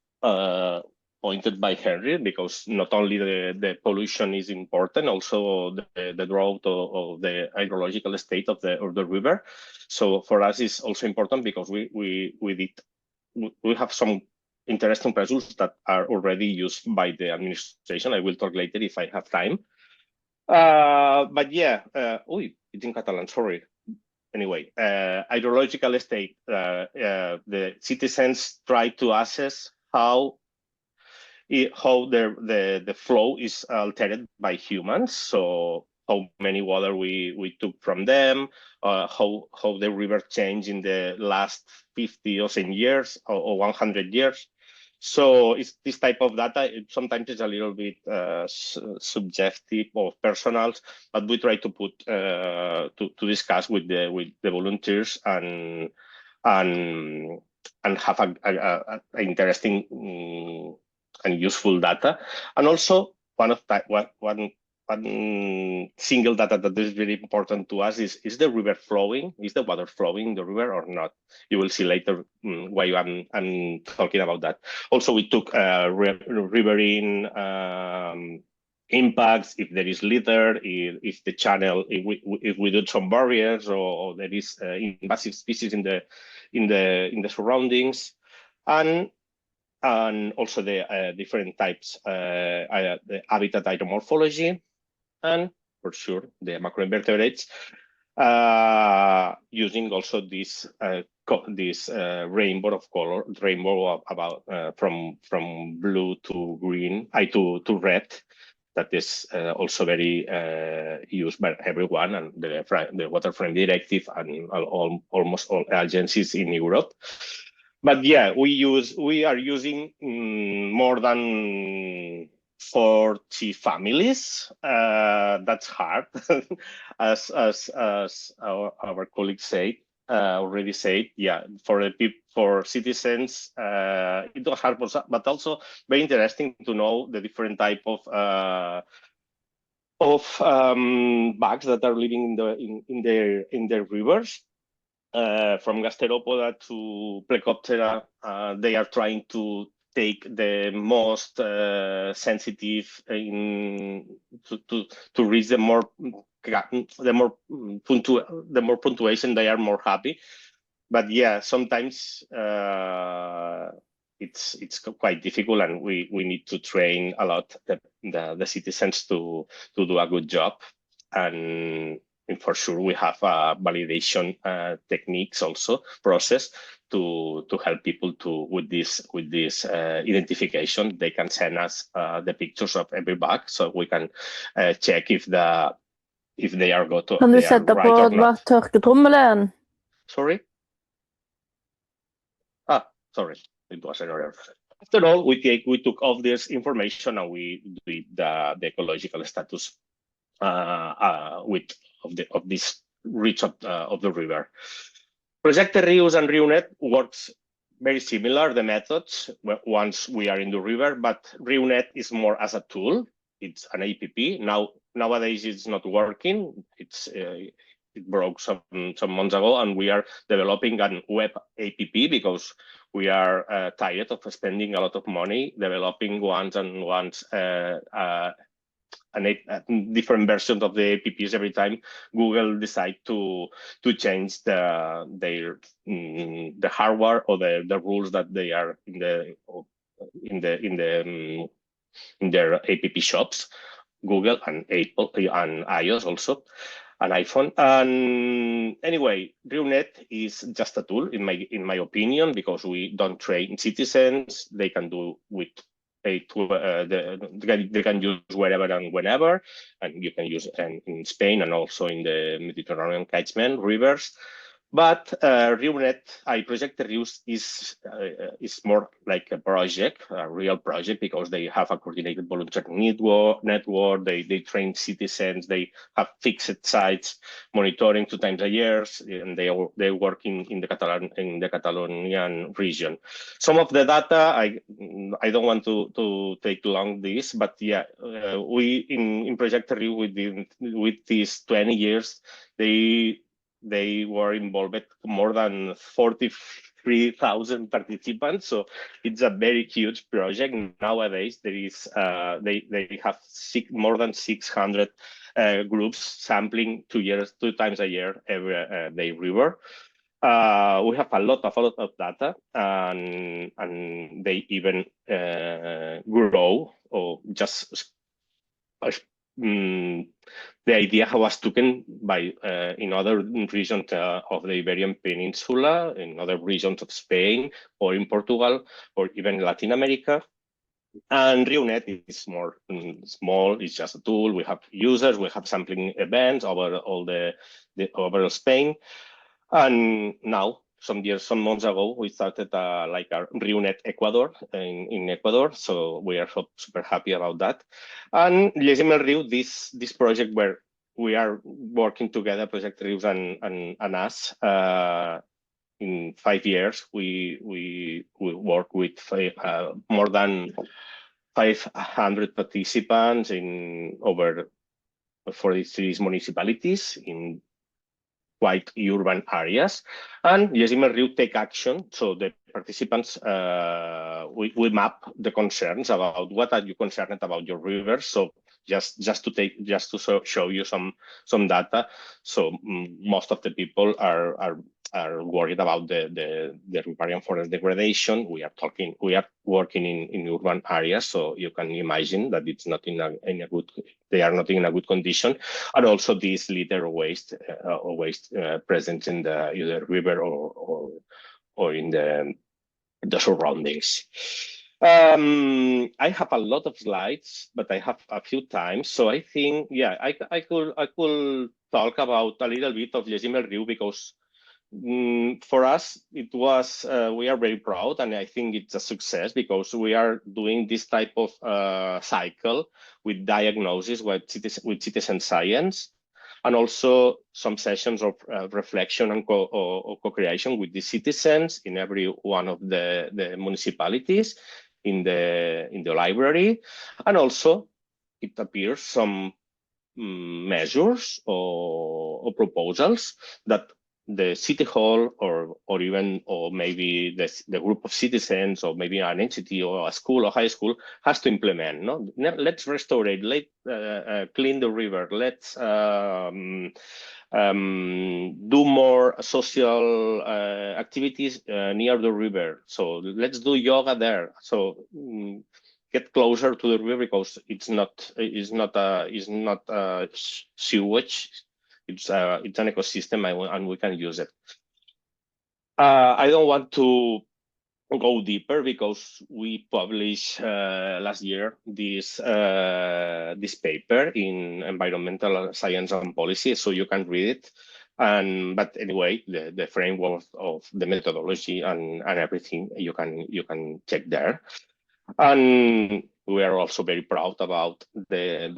pointed by Henry, because not only the pollution is important, also the growth of the hydrological state of the river. So for us, it's also important because we have some interesting results that are already used by the administration. I will talk later if I have time. But yeah, it's in Catalan, sorry. Anyway, hydrological state, the citizens try to assess how the flow is altered by humans. So how many water we took from them, how the river changed in the last 50 or 10 years or 100 years. So it's this type of data. Sometimes it's a little bit subjective or personal, but we try to put to discuss with the volunteers and have a interesting and useful data. And also one single data that is very important to us is the river flowing. Is the water flowing in the river or not? You will see later why I'm talking about that. Also, we took riverine impacts, if there is litter, if the channel, if we do some barriers, or there is invasive species in the surroundings, and also the different types, the habitat hydromorphology, and for sure the macroinvertebrates, using also this rainbow of color, about from blue to green, to red. That is also very used by everyone, and the Water Frame Directive and almost all agencies in Europe. But yeah, we are using more than 40 families. That's hard, as our colleagues said, already said. Yeah, for citizens, it was hard, but also very interesting to know the different type of bugs that are living in their rivers. From Gasteropoda to Plecoptera, they are trying to take the most sensitive to reach the more punctuation. They are more happy. But yeah, sometimes it's quite difficult, and we need to train a lot the citizens to do a good job. And for sure, we have validation techniques also process to help people with this identification. They can send us the pictures of every bug, so we can check if they are go to. Kan du sätta på torketrommelen? Sorry. Sorry, it was an error. After all, we took all this information and we did the ecological status of this reach of the river. Projected Rius and RiuNet works very similar, the methods, once we are in the river, but RiuNet is more as a tool. It's an APP. Nowadays it's not working. It broke some months ago, and we are developing a web APP because we are tired of spending a lot of money developing different versions of the APPs every time Google decide to change the hardware or the rules that they are in their APP shops, Google and Apple and iOS also, and iPhone. And anyway, RiuNet is just a tool in my opinion, because we don't train citizens. They can do with they can use wherever and whenever, and you can use in Spain and also in the Mediterranean catchment rivers. But RiuNet, Project Rius is more like a project, a real project, because they have a coordinated volunteer network. They train citizens. They have fixed sites, monitoring 2 times a year, and they work in the Catalonian region. Some of the data, I don't want to take long this, but yeah, we in Project Rius with these 20 years, they were involved more than 43,000 participants. So it's a very huge project. Nowadays, there is they have more than 600 groups sampling 2 times a year every day river. We have a lot of data, and they even grow or just. The idea was taken by in other regions of the Iberian Peninsula, in other regions of Spain, or in Portugal, or even Latin America. And RiuNet is more small. It's just a tool. We have users. We have sampling events over all over Spain. And now, some months ago, we started like a RiuNet Ecuador in Ecuador. So we are super happy about that. And Riu, this project where we are working together, Project Rius and us. In 5 years, we work with more than 500 participants in over 43 municipalities in quite urban areas. And Riu take action. So the participants, we map the concerns about what are you concerned about your rivers. So just to show you some data. So most of the people are worried about the riparian forest degradation. We are working in urban areas, so you can imagine that it's not they are not in a good condition, and also this litter waste present in the either river or in the surroundings. I have a lot of slides, but I have a few times, so I think I could talk about a little bit of Riu, because for us it was we are very proud, and I think it's a success because we are doing this type of cycle with diagnosis with citizen science, and also some sessions of reflection and co-creation with the citizens in every one of the municipalities in the library. And also it appears some measures or proposals that the city hall or maybe the group of citizens, or maybe an entity or a school or high school has to implement. No, let's restore it. Let's clean the river. Let's do more social activities near the river. So let's do yoga there. So get closer to the river, because it's not sewage. It's an ecosystem, and we can use it. I don't want to go deeper, because we published last year this paper in Environmental Science and Policy, so you can read it. But anyway, the framework of the methodology and everything you can check there. And we are also very proud about the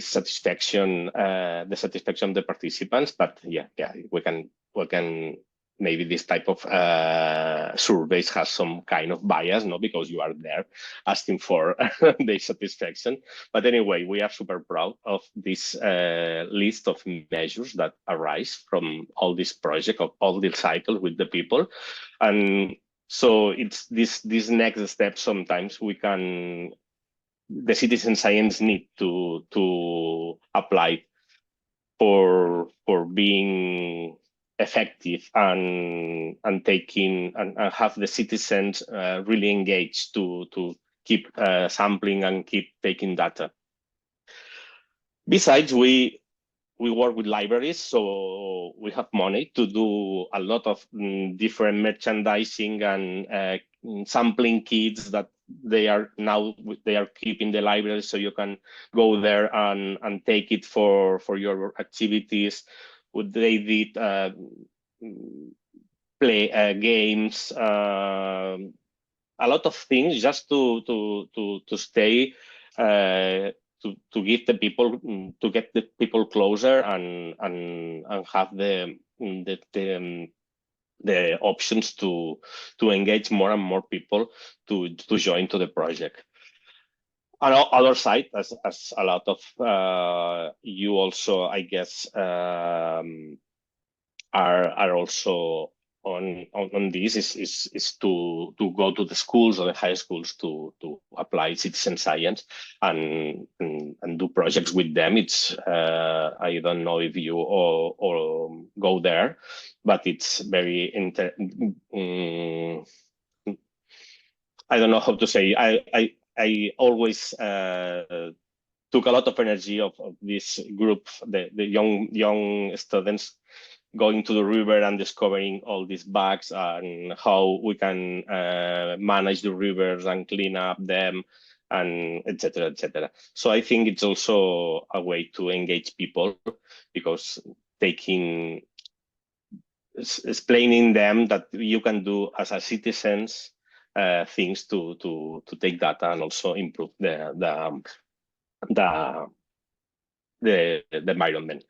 satisfaction, the satisfaction of the participants. But yeah, we can maybe this type of surveys has some kind of bias, no, because you are there asking for the satisfaction. But anyway, we are super proud of this list of measures that arise from all this project, of all the cycles with the people. And so it's this next step. Sometimes the citizen science need to apply for being effective and taking and have the citizens really engaged to keep sampling and keep taking data. Besides, we work with libraries, so we have money to do a lot of different merchandising and sampling kits that they are keeping the library, so you can go there and take it for your activities. They did play games, a lot of things just to stay, to give the people, to get the people closer and have the options to engage more and more people to join to the project. On the other side, as a lot of you also, I guess, are also on this is to go to the schools or the high schools to apply citizen science and do projects with them. It's I don't know if you or go there, but it's very I don't know how to say. I always took a lot of energy of this group, the young students going to the river and discovering all these bugs and how we can manage the rivers and clean up them, and etc., etc. So I think it's also a way to engage people, because explaining them that you can do as a citizens things to take data and also improve the environment.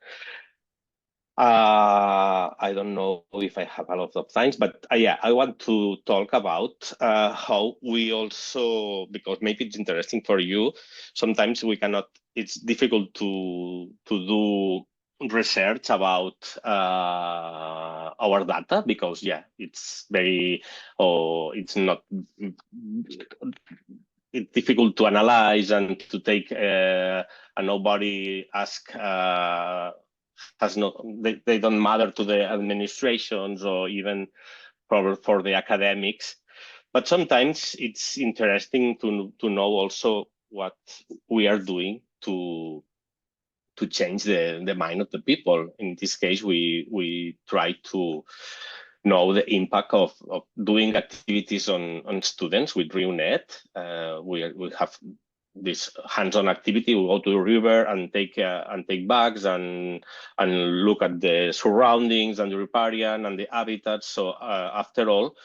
I don't know if I have a lot of time, but yeah, I want to talk about how we also, because maybe it's interesting for you, sometimes we cannot, it's difficult to do research about our data, because yeah, it's very, it's not, it's difficult to analyze and to take, and nobody ask, has no, they don't matter to the administrations or even for the academics. But sometimes it's interesting to know also what we are doing to change the mind of the people. In this case, we try to know the impact of doing activities on students with RiuNet. We have this hands-on activity. We go to the river and take bags and look at the surroundings and the riparian and the habitats. So after all,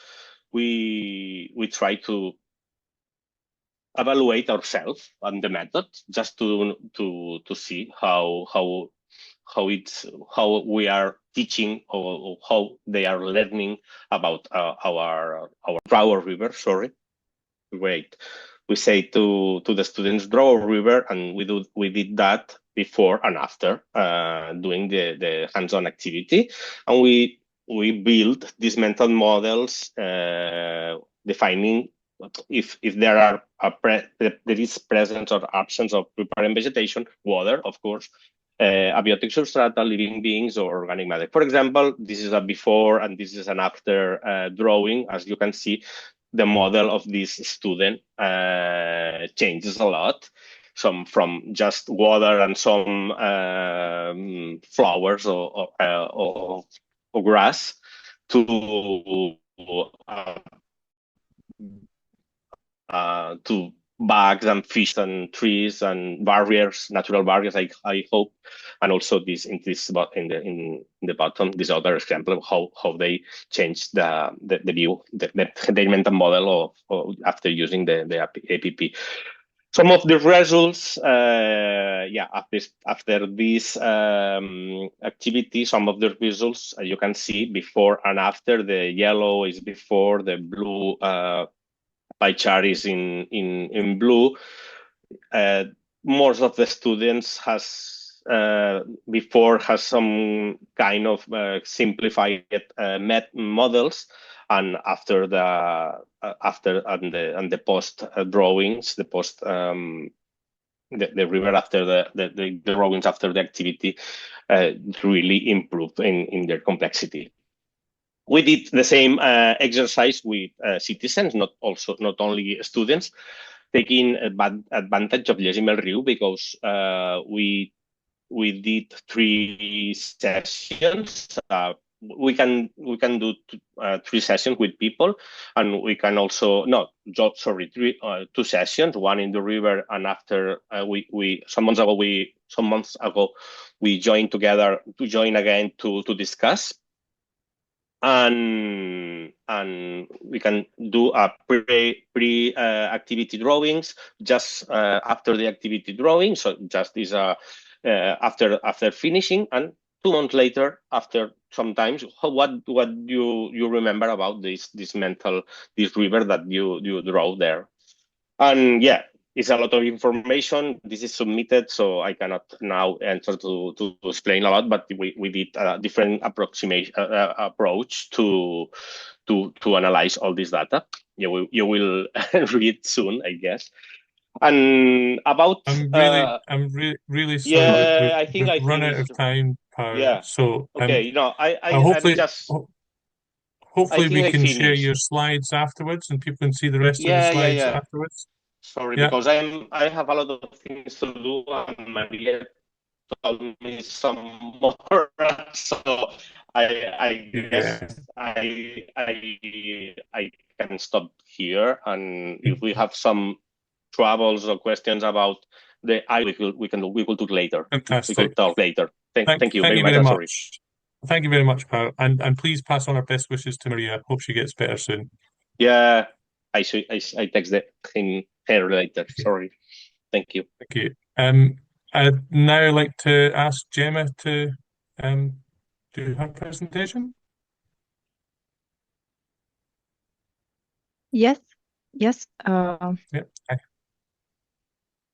we try to evaluate ourselves and the method, just to see how we are teaching, or how they are learning about our river. Sorry, great. We say to the students, draw a river, and we did that before and after doing the hands-on activity, and we build these mental models defining if there are there is presence or absence of riparian vegetation, water, of course, abiotic substrata, living beings, or organic matter. For example, this is a before and this is an after drawing. As you can see, the model of this student changes a lot. Some from just water and some flowers or grass to bugs and fish and trees and barriers, natural barriers, I hope, and also this in the bottom, this other example of how they change the view, the mental model of after using the APP. Some of the results, yeah, after this activity, some of the results you can see before and after. The yellow is before, the blue pie chart is in blue. Most of the students before has some kind of simplified models, and after the post drawings, the post the river after the drawings after the activity really improved in their complexity. We did the same exercise with citizens, not only students, taking advantage of Llegim el Riu, because we did 3 sessions. We can do 3 sessions with people, and we can also 2 sessions, one in the river, and after some months ago we joined together again to discuss. and we can do a pre activity drawings just after the activity drawing. So just is after finishing, and 2 months later, after sometimes, what you remember about this river that you draw there. And yeah, it's a lot of information. This is submitted, so I cannot now enter to explain a lot, but we did a different approach to analyze all this data. You will read soon, I guess. And about I'm really sorry. yeah, we've run out of time, Pau. Yeah. So okay, hopefully, just hopefully we I can share finished. your slides afterwards, and people can see the rest of the Yeah, slides yeah. afterwards. Sorry, Yeah. because I have a lot of things to do, and Maria told me some more, so I guess I can stop here, and if we have some troubles or questions about the we will do later. Fantastic. We will talk later. Thank you very very much. much. Thank you very much, Pau, and please pass on our best wishes to Maria. Hope she gets better soon. Yeah, I text her later. Sorry. Thank you. Thank you. I'd now like to ask Gemma to do her presentation. Yes. Yeah.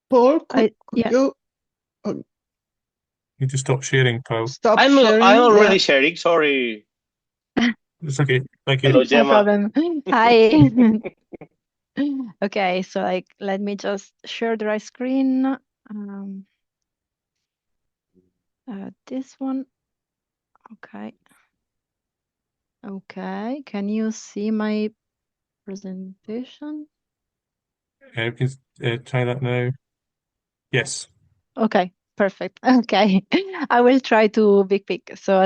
Paul, could you need to stop sharing, Pau. stop I'm sharing? already sharing. Sorry. It's okay. Thank you. Hello, Gemma. No problem. Hi. Okay, so let me just share the right screen. This one. Okay. Okay. Can you see my presentation? We can try that now. Yes. Okay, perfect. Okay, I will try to be quick. So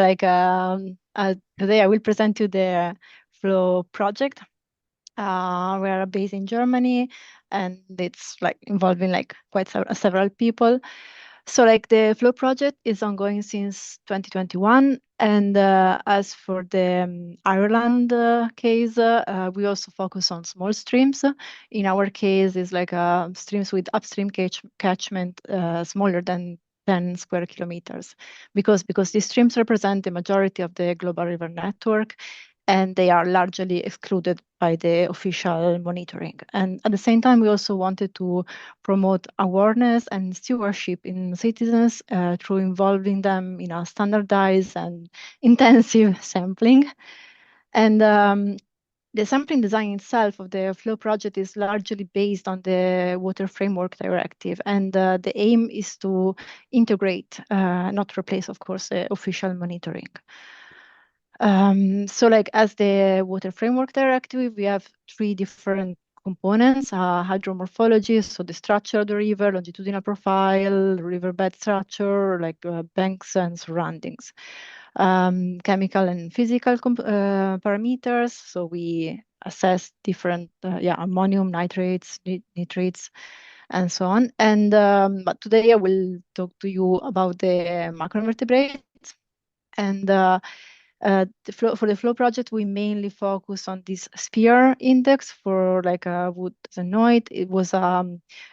today I will present you the Flow project. We are based in Germany, and it's involving quite several people. So the Flow project is ongoing since 2021, and as for the Ireland case, we also focus on small streams. In our case, it's streams with upstream catchment smaller than 10 square kilometers, because these streams represent the majority of the global river network, and they are largely excluded by the official monitoring. And at the same time, we also wanted to promote awareness and stewardship in citizens through involving them in a standardized and intensive sampling. And the sampling design itself of the Flow project is largely based on the Water Framework Directive, and the aim is to integrate, not replace, of course, official monitoring. So as the Water Framework Directive, we have 3 different components: hydromorphology, so the structure of the river, longitudinal profile, riverbed structure, banks and surroundings, chemical and physical parameters. So we assess different ammonium, nitrates, nitrates, and so on. And but today I will talk to you about the macroinvertebrates. And for the Flow project, we mainly focus on this SPEAR index for wood xenoid. It was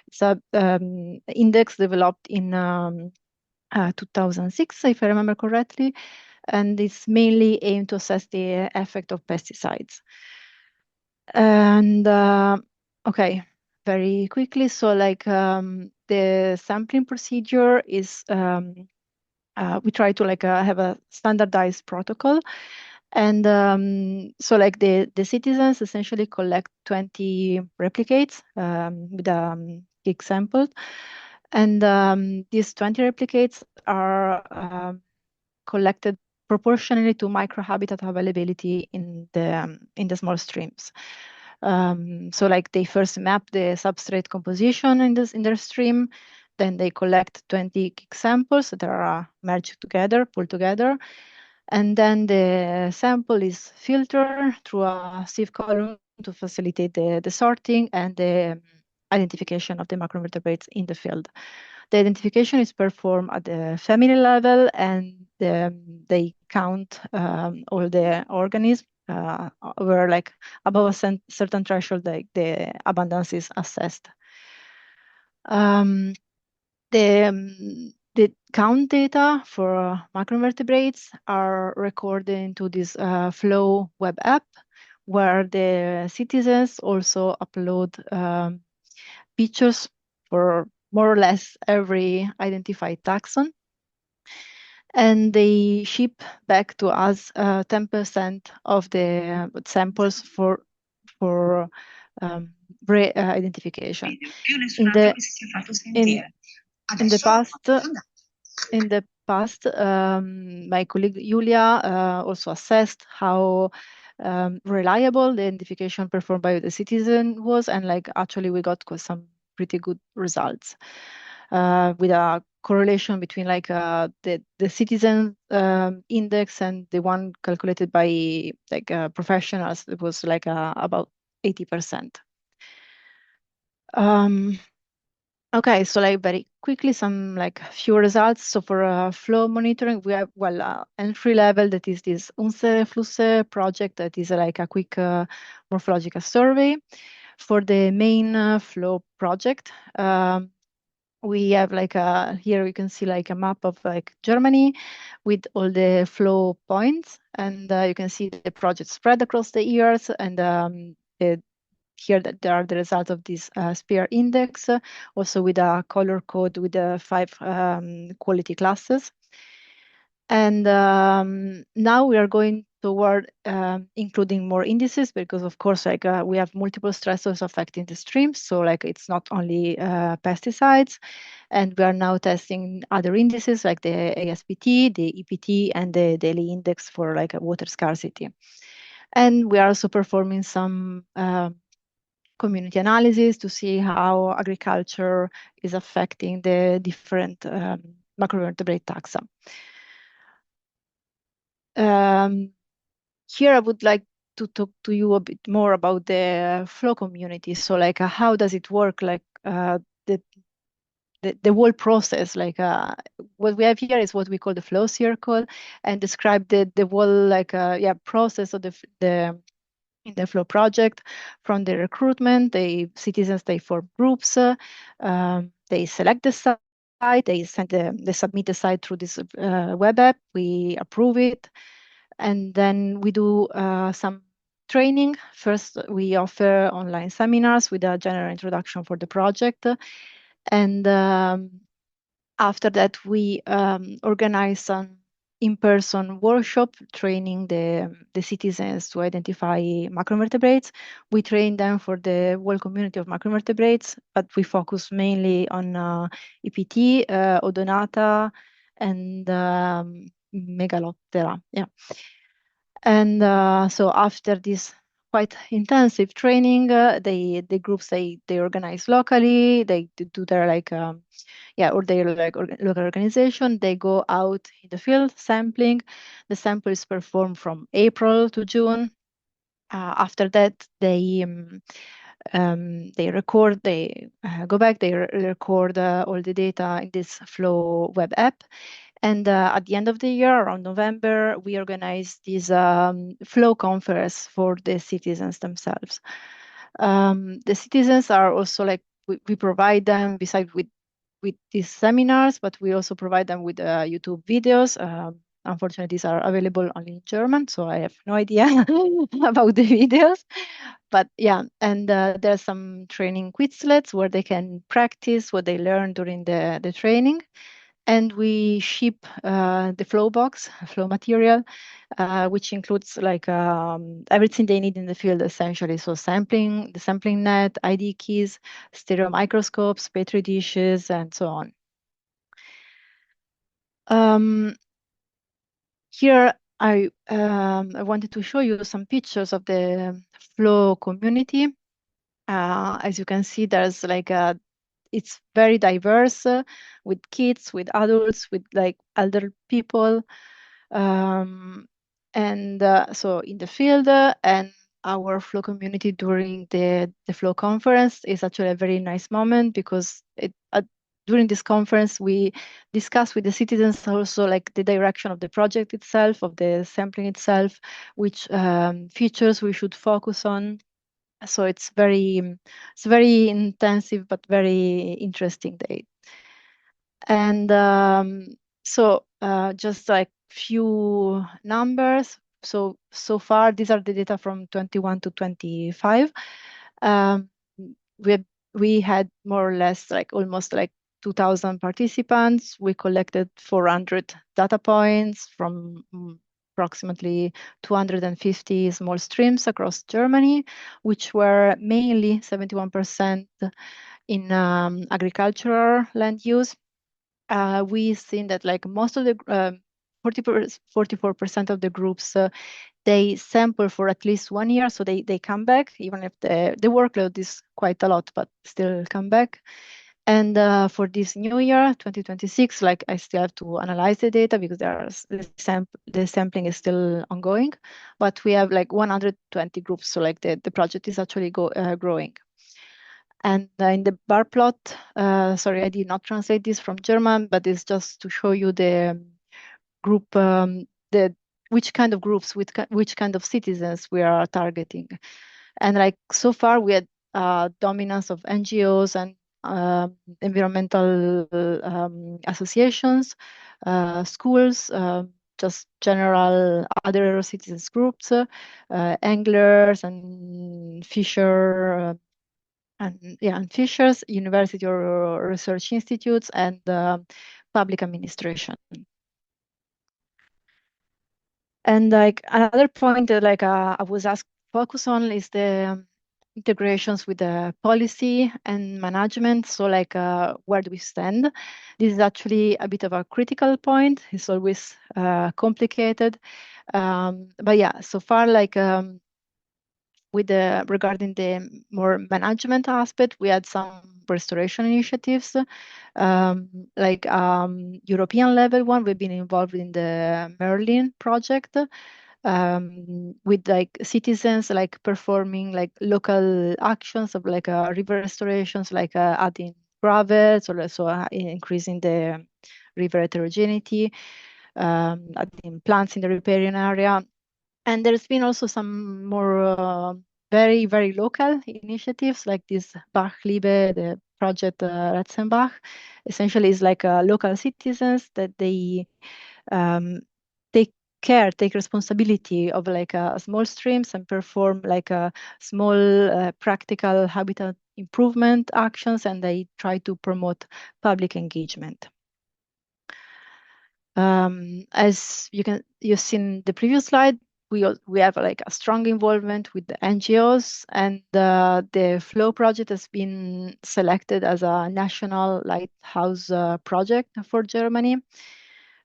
it's a index developed in 2006, if I remember correctly, and it's mainly aimed to assess the effect of pesticides. And okay, very quickly, so the sampling procedure is we try to have a standardized protocol, and so the citizens essentially collect 20 replicates with a gig sample, and these 20 replicates are collected proportionally to microhabitat availability in the small streams. So they first map the substrate composition in their stream. Then they collect 20 gig samples that are merged together, pulled together. And then the sample is filtered through a sieve column to facilitate the sorting and the identification of the macroinvertebrates in the field. The identification is performed at the family level, and they count all the organisms. Where like above a certain threshold, like the abundance is assessed. The count data for macroinvertebrates are recorded into this Flow web app, where the citizens also upload pictures for more or less every identified taxon. And they ship back to us 10% of the samples for identification. In the past, my colleague Julia also assessed how reliable the identification performed by the citizen was, and like actually we got some pretty good results with a correlation between like the citizen index and the one calculated by like professionals. It was like about 80%. Okay, so like very quickly, some like few results. So for flow monitoring, we have entry level, that is this Flusse project, that is like a quick morphological survey. For the main flow project, we have like here you can see like a map of like Germany with all the flow points, and you can see the project spread across the years, and here that there are the results of this SPEAR index, also with a color code with the 5 quality classes. And now we are going toward including more indices, because of course, like we have multiple stressors affecting the streams. So like it's not only pesticides, and we are now testing other indices like the ASPT, the EPT, and the daily index for like water scarcity. And we are also performing some community analysis to see how agriculture is affecting the different macroinvertebrate taxa. Here I would like to talk to you a bit more about the flow community. So like how does it work, like the whole process, like what we have here is what we call the flow circle, and describe the whole like process of in the flow project. From the recruitment, the citizens, they form groups, they select the site, they submit the site through this web app, we approve it, and then we do some training. First, we offer online seminars with a general introduction for the project, and after that we organize some in-person workshop training the citizens to identify macroinvertebrates. We train them for the whole community of macroinvertebrates, but we focus mainly on EPT, Odonata, and Megaloptera. Yeah. And so after this quite intensive training, the groups they organize locally. They do their like or their like local organization. They go out in the field sampling. The sample is performed from April to June. After that, they record. They go back. They record all the data in this Flow web app. And at the end of the year, around November, we organize this Flow conference for the citizens themselves. The citizens are also like, we provide them, besides with these seminars, but we also provide them with YouTube videos. Unfortunately, these are available only in German, so I have no idea about the videos. But yeah, and there's some training Quizlets where they can practice what they learned during the training. And we ship the flow box, flow material, which includes like everything they need in the field, essentially. So sampling, the sampling net, ID keys, stereo microscopes, petri dishes, and so on. Here I wanted to show you some pictures of the flow community. As you can see, there's like it's very diverse, with kids, with adults, with like elder people. So in the field, and our flow community during the flow conference is actually a very nice moment, because during this conference, we discussed with the citizens also like the direction of the project itself, of the sampling itself, which features we should focus on. So it's very intensive but very interesting day. And so just like few numbers. So far, these are the data from 21 to 25. We had more or less like almost like 2,000 participants. We collected 400 data points from approximately 250 small streams across Germany, which were mainly 71% in agricultural land use. We've seen that like most of the 44% of the groups they sample for at least 1 year, so they come back, even if the workload is quite a lot, but still come back. And for this new year, 2026, like I still have to analyze the data because the sampling is still ongoing, but we have like 120 groups, so like the project is actually growing. And in the bar plot, sorry, I did not translate this from German, but it's just to show you the group, which kind of groups, which kind of citizens we are targeting. And like so far, we had dominance of NGOs and environmental associations, schools, just general other citizens groups, anglers and fisher. And fishers, university or research institutes, and public administration. And like another point that like I was asked to focus on is the integrations with the policy and management. So like where do we stand? This is actually a bit of a critical point. It's always complicated. But yeah, so far like regarding the more management aspect, we had some restoration initiatives, like European level one. We've been involved in the Merlin project with like citizens like performing like local actions of like river restorations, like adding gravels or also increasing the river heterogeneity, adding plants in the riparian area. And there's been also some more very, very local initiatives like this Bachliebe, the project Ratzenbach. Essentially is like local citizens that they take responsibility of like small streams and perform like a small practical habitat improvement actions, and they try to promote public engagement. As you've seen the previous slide, we have like a strong involvement with the NGOs, and the Flow project has been selected as a national lighthouse project for Germany,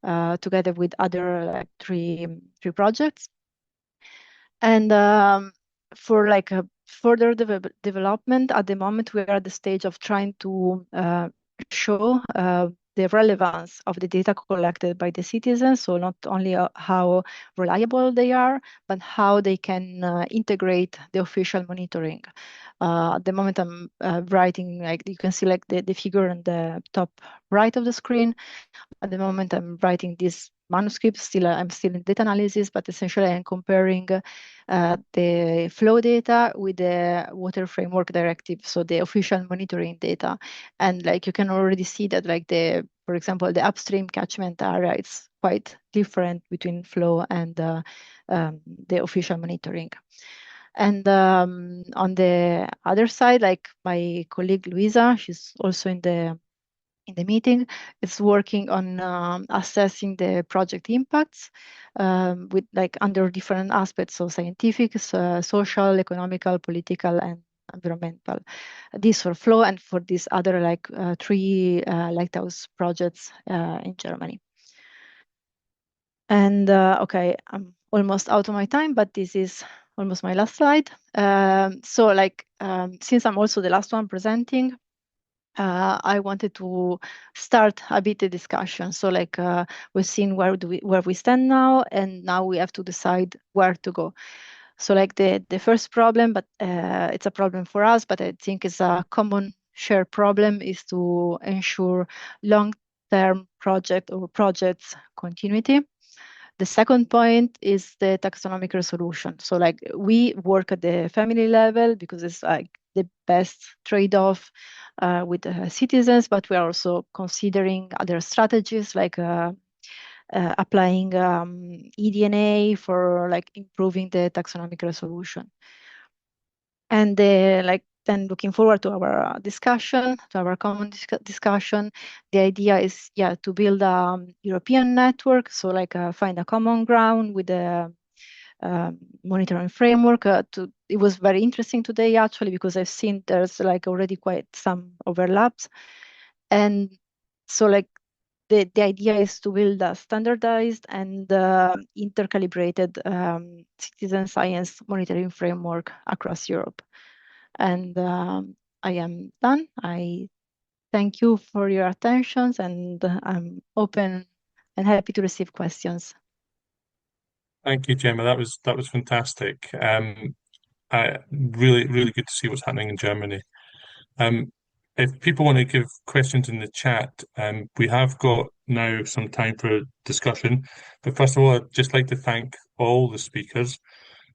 together with other like three projects. And for like a further development, at the moment we are at the stage of trying to show the relevance of the data collected by the citizens. So not only how reliable they are, but how they can integrate the official monitoring. At the moment I'm writing, like you can see like the figure on the top right of the screen. At the moment I'm writing this manuscript, I'm still in data analysis, but essentially I'm comparing the flow data with the Water Framework Directive, so the official monitoring data. And like you can already see that like for example, the upstream catchment area, it's quite different between flow and the official monitoring. And on the other side, like my colleague Luisa, she's also in the meeting, is working on assessing the project impacts with like under different aspects, so scientific, social, economical, political, and environmental. This for flow and for these other like three lighthouse projects in Germany. And okay, I'm almost out of my time, but this is almost my last slide. So like since I'm also the last one presenting, I wanted to start a bit the discussion. So like we've seen where we stand now, and now we have to decide where to go. So like the first problem, but it's a problem for us, but I think it's a common shared problem is to ensure long-term projects continuity. The second point is the taxonomic resolution. So like we work at the family level because it's like the best trade-off with citizens, but we are also considering other strategies like applying eDNA for like improving the taxonomic resolution. And then looking forward to our discussion, to our common discussion. The idea is, to build a European network. So like find a common ground with the monitoring framework. It was very interesting today, actually, because I've seen there's like already quite some overlaps. And so like the idea is to build a standardized and intercalibrated citizen science monitoring framework across Europe. And I am done. I thank you for your attentions, and I'm open and happy to receive questions. Thank you, Gemma. That was fantastic. Really good to see what's happening in Germany. If people want to give questions in the chat, we have got now some time for discussion. But first of all, I'd just like to thank all the speakers.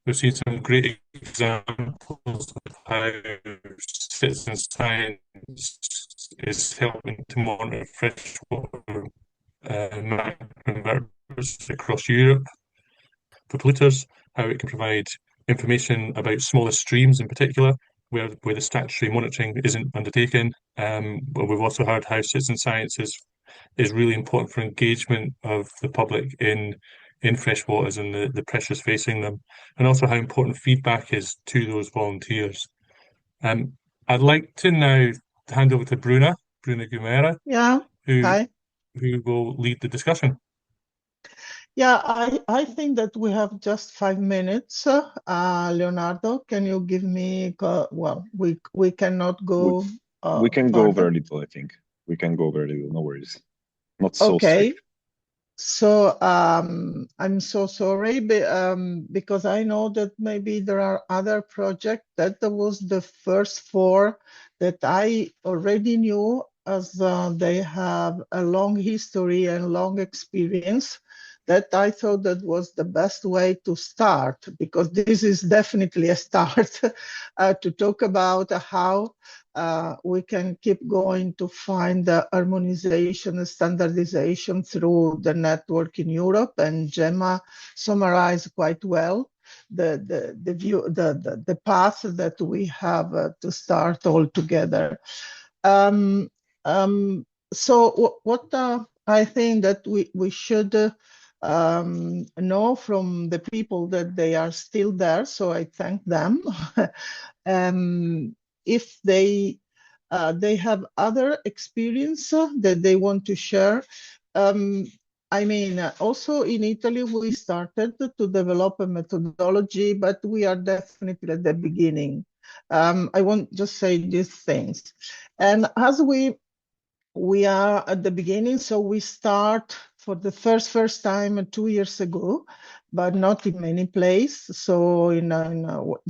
We've seen some great examples of how citizen science is helping to monitor freshwater macroinvertebrates across Europe for polluters, how it can provide information about smaller streams in particular, where the statutory monitoring isn't undertaken. But we've also heard how citizen science is really important for engagement of the public in freshwaters and the pressures facing them, and also how important feedback is to those volunteers. I'd like to now hand over to Bruna Gumiero, who will lead the discussion. Yeah, I think that we have just 5 minutes. Leonardo, can you give me, well, we cannot go we can further. go over a little, I think. We can go over a little, no worries. Not so strict. So I'm so sorry, because I know that maybe there are other projects. That was the first 4 that I already knew, as they have a long history and long experience, that I thought that was the best way to start, because this is definitely a start to talk about how we can keep going to find the harmonization and standardization through the network in Europe. And Gemma summarized quite well the path that we have to start all together. So what I think that we should know from the people that they are still there, so I thank them. If they have other experience that they want to share. I mean, also in Italy, we started to develop a methodology, but we are definitely at the beginning. I won't just say these things. And as we are at the beginning, so we start for the first time 2 years ago, but not in many places, so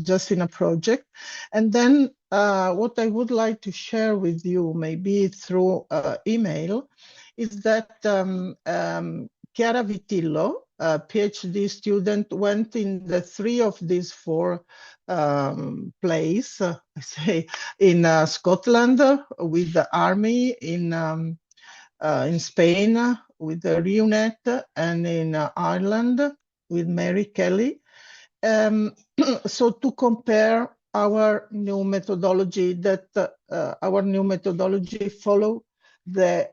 just in a project. And then what I would like to share with you, maybe through email, is that Chiara Vitillo, a PhD student, went in the 3 of these 4 places, I say, in Scotland with the army, in Spain with the RiuNet, and in Ireland with Mary Kelly. So to compare our new methodology, our new methodology follow the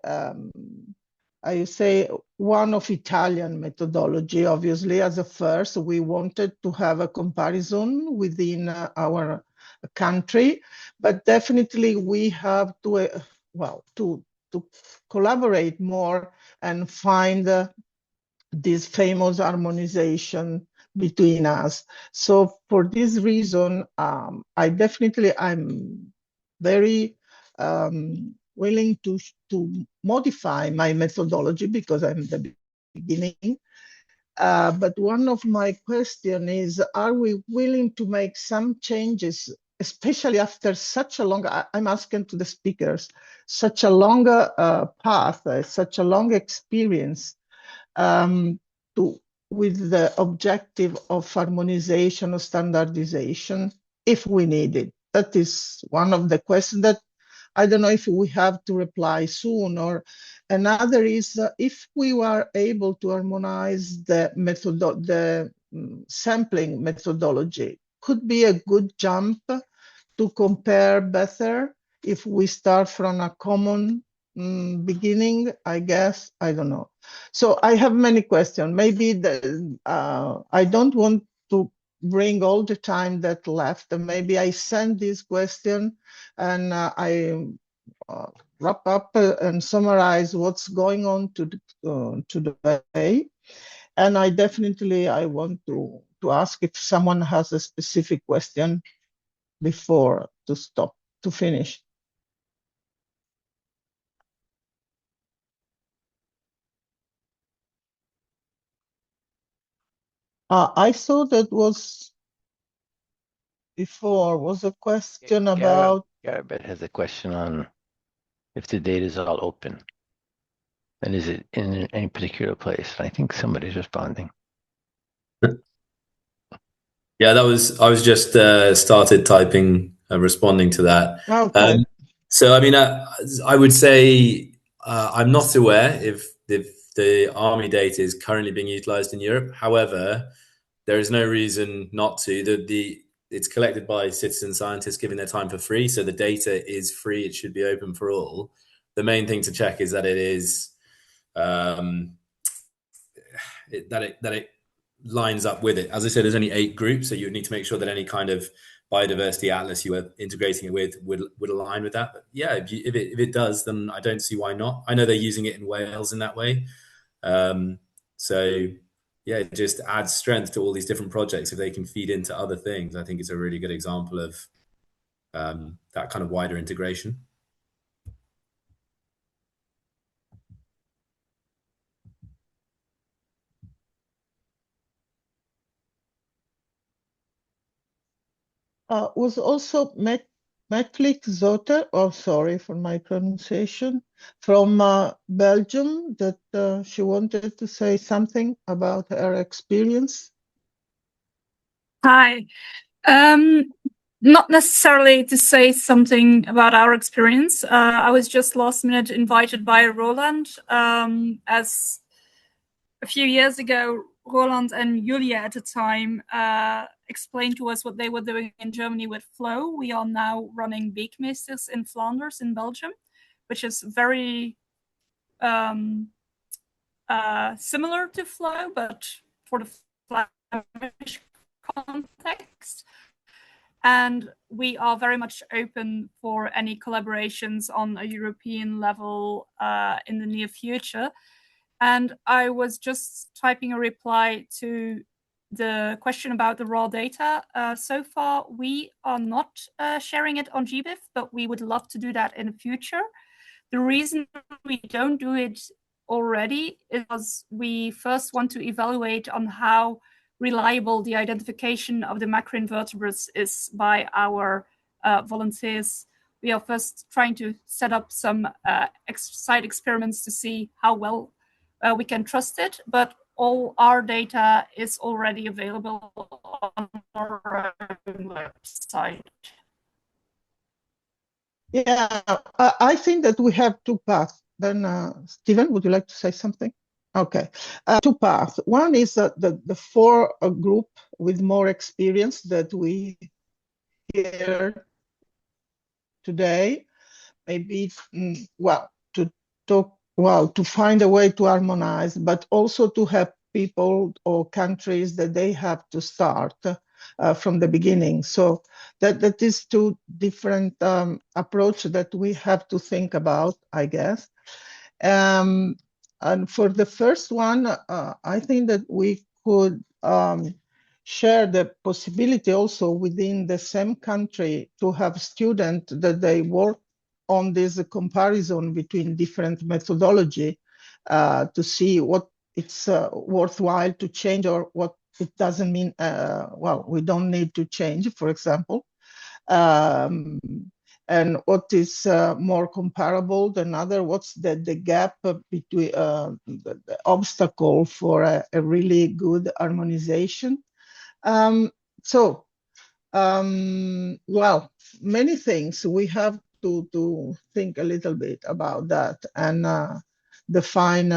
I say one of Italian methodology. Obviously, as a first, we wanted to have a comparison within our country, but definitely we have to to collaborate more and find this famous harmonization between us. So for this reason, I'm very willing to modify my methodology because I'm at the beginning. But one of my questions is, are we willing to make some changes especially after such a long, I'm asking to the speakers, such a long path, such a long experience with the objective of harmonization or standardization, if we need it. That is one of the questions that I don't know if we have to reply soon, or another is if we were able to harmonize the sampling methodology, could be a good jump to compare better if we start from a common beginning, I guess. I don't know. So I have many questions. Maybe I don't want to bring all the time that left. Maybe I send this question and I wrap up and summarize what's going on today. And I want to ask if someone has a specific question before to finish. I saw that was a question about. Garabet has a question on if the data is all open, and is it in any particular place? I think somebody's responding. Yeah, I was just started typing and responding to that. Okay. So I mean, I would say I'm not aware if the Army data is currently being utilized in Europe. However, there is no reason not to. It's collected by citizen scientists giving their time for free, so the data is free. It should be open for all. The main thing to check is that it is that it lines up with it. As I said, there's only 8 groups, so you would need to make sure that any kind of biodiversity atlas you were integrating it with would align with that. But yeah, if it does, then I don't see why not. I know they're using it in Wales in that way. So yeah, it just adds strength to all these different projects if they can feed into other things. I think it's a really good example of that kind of wider integration. Was also Metlik Zoter, sorry for my pronunciation, from Belgium, that she wanted to say something about her experience. Hi. Not necessarily to say something about our experience. I was just last minute invited by Roland, as a few years ago, Roland and Julia at the time explained to us what they were doing in Germany with Flow. We are now running Beekmeesters in Flanders in Belgium, which is very similar to Flow, but for the Flemish context. And we are very much open for any collaborations on a European level in the near future. And I was just typing a reply to the question about the raw data. So far, we are not sharing it on GBIF, but we would love to do that in the future. The reason we don't do it already is because we first want to evaluate on how reliable the identification of the macroinvertebrates is by our volunteers. We are first trying to set up some site experiments to see how well we can trust it, but all our data is already available on our website. Yeah, I think that we have 2 paths. Then, Stephen, would you like to say something? Okay, 2 paths. One is the 4 group with more experience that we hear today. Maybe, to find a way to harmonize, but also to have people or countries that they have to start from the beginning. So that is 2 different approaches that we have to think about, I guess. And for the first one, I think that we could share the possibility also within the same country to have students that they work on this comparison between different methodology to see what it's worthwhile to change or what it doesn't mean, we don't need to change, for example. and what is more comparable than other, what's the gap between the obstacle for a really good harmonization. Well, many things. We have to think a little bit about that and define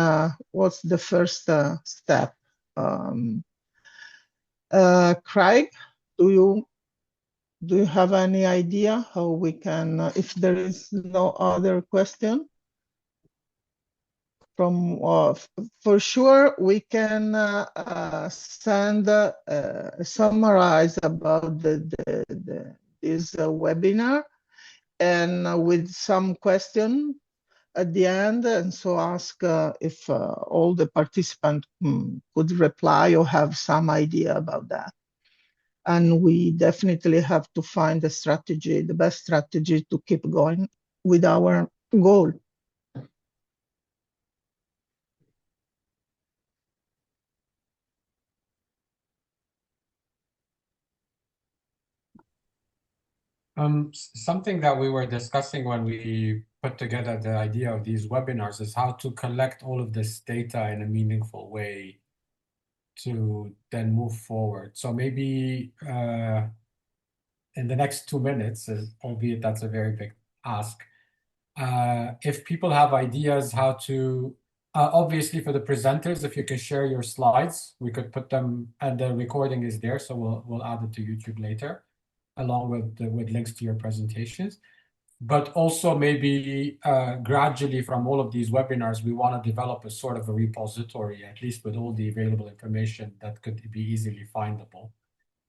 what's the first step. Craig, do you have any idea how we can, if there is no other question? From for sure, we can send summarize about this webinar, and with some question at the end, and so ask if all the participants could reply or have some idea about that. And we definitely have to find the strategy, the best strategy to keep going with our goal. Something that we were discussing when we put together the idea of these webinars is how to collect all of this data in a meaningful way to then move forward. So maybe in the next 2 minutes, albeit that's a very big ask, if people have ideas how to, obviously for the presenters, if you can share your slides, we could put them, and the recording is there, so we'll add it to YouTube later, along with links to your presentations. But also maybe gradually from all of these webinars, we want to develop a sort of a repository, at least with all the available information that could be easily findable.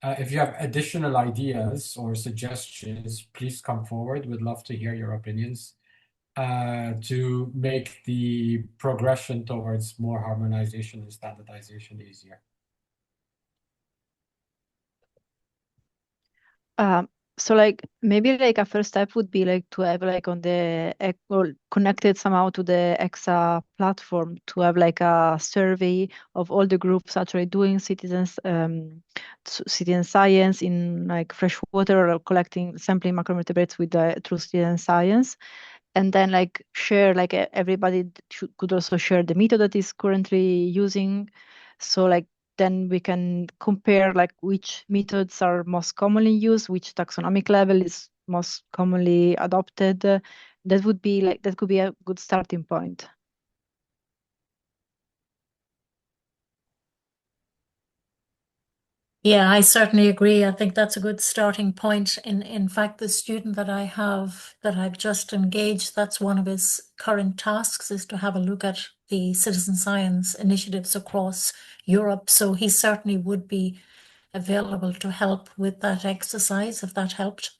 If you have additional ideas or suggestions, please come forward. We'd love to hear your opinions to make the progression towards more harmonization and standardization easier. So like maybe like a first step would be like to have like on the or connected somehow to the ECSA platform to have like a survey of all the groups actually doing citizen science in like freshwater or collecting sampling macroinvertebrates with the through citizen science, and then like share like everybody could also share the method that is currently using. So like then we can compare like which methods are most commonly used, which taxonomic level is most commonly adopted. That would be like, that could be a good starting point. Yeah, I certainly agree. I think that's a good starting point. In fact, the student that I have that I've just engaged, that's one of his current tasks, is to have a look at the citizen science initiatives across Europe. So he certainly would be available to help with that exercise if that helped.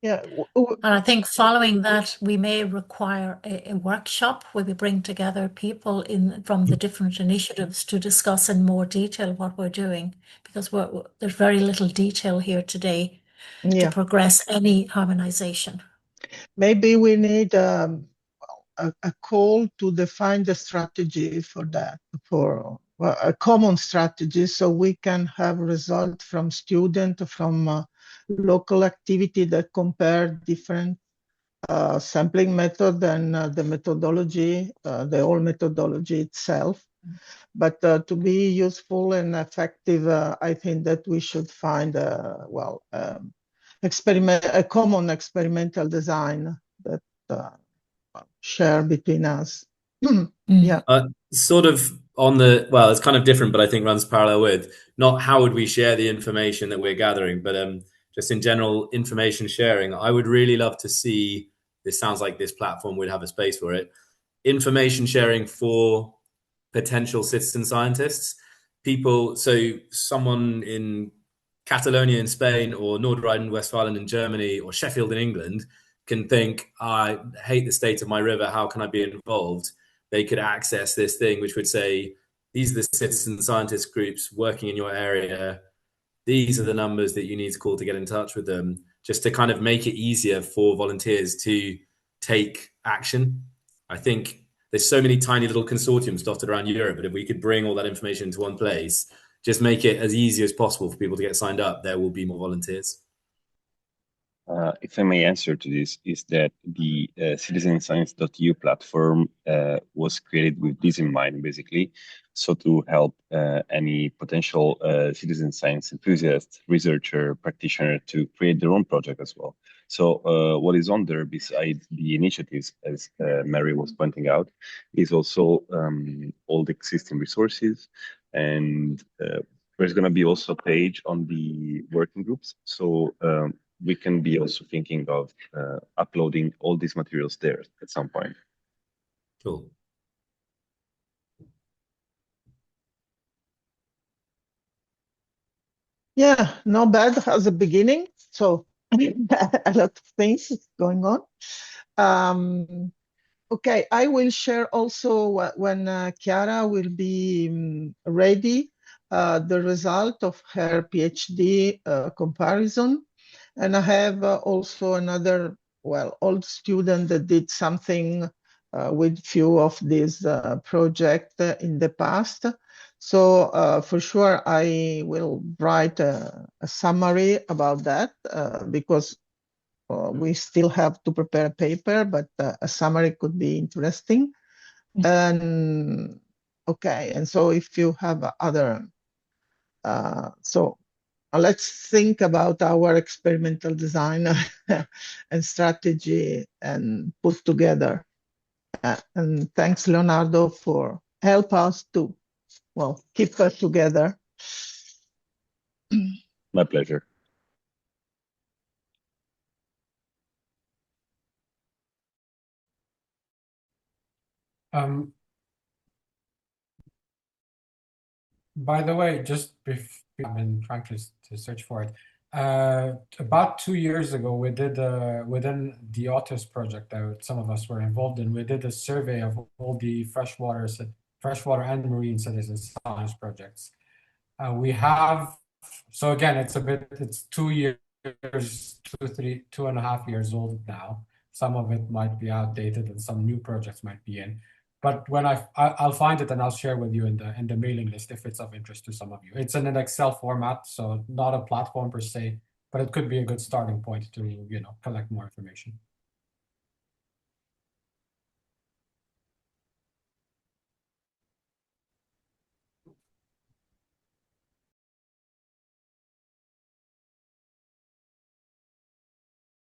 Yeah. And I think following that, we may require a workshop where we bring together people from the different initiatives to discuss in more detail what we're doing, because there's very little detail here today to progress any harmonization. Maybe we need a call to define the strategy for that, for a common strategy, so we can have results from students, from local activity that compare different sampling method and the methodology, the whole methodology itself. But to be useful and effective, I think that we should find a common experimental design that share between us. Yeah. Sort of on the, well, it's kind of different, but I think runs parallel with not how would we share the information that we're gathering, but just in general information sharing. I would really love to see, this sounds like this platform would have a space for it, information sharing for potential citizen scientists, people. So someone in Catalonia in Spain, or Nordrhein-Westfalen in Germany, or Sheffield in England can think, I hate the state of my river, how can I be involved? They could access this thing which would say, these are the citizen scientist groups working in your area. These are the numbers that you need to call to get in touch with them, just to kind of make it easier for volunteers to take action. I think there's so many tiny little consortiums dotted around Europe, but if we could bring all that information into one place, just make it as easy as possible for people to get signed up, there will be more volunteers. If I may answer to this, is that the citizenscience.eu platform was created with this in mind, basically, so to help any potential citizen science enthusiast, researcher, practitioner to create their own project as well. So what is on there, besides the initiatives, as Mary was pointing out, is also all the existing resources, and there's going to be also a page on the working groups. So we can be also thinking of uploading all these materials there at some point. Cool. Yeah, not bad as a beginning. So a lot of things going on. Okay, I will share also when Chiara will be ready the result of her PhD comparison. And I have also another, well, old student that did something with few of these projects in the past. So for sure, I will write a summary about that because we still have to prepare a paper, but a summary could be interesting. And okay, and so if you have other, let's think about our experimental design and strategy and put together. And thanks, Leonardo, for help us to, well, keep us together. My pleasure. By the way, just I've been trying to search for it. About 2 years ago, we did within the Otters project that some of us were involved in. We did a survey of all the freshwater and marine citizen science projects. We have, so again, it's 2 years, 2.5 years old now. Some of it might be outdated, and some new projects might be in. But when I'll find it and I'll share with you in the mailing list if it's of interest to some of you. It's in an Excel format, so not a platform per se, but it could be a good starting point to collect more information.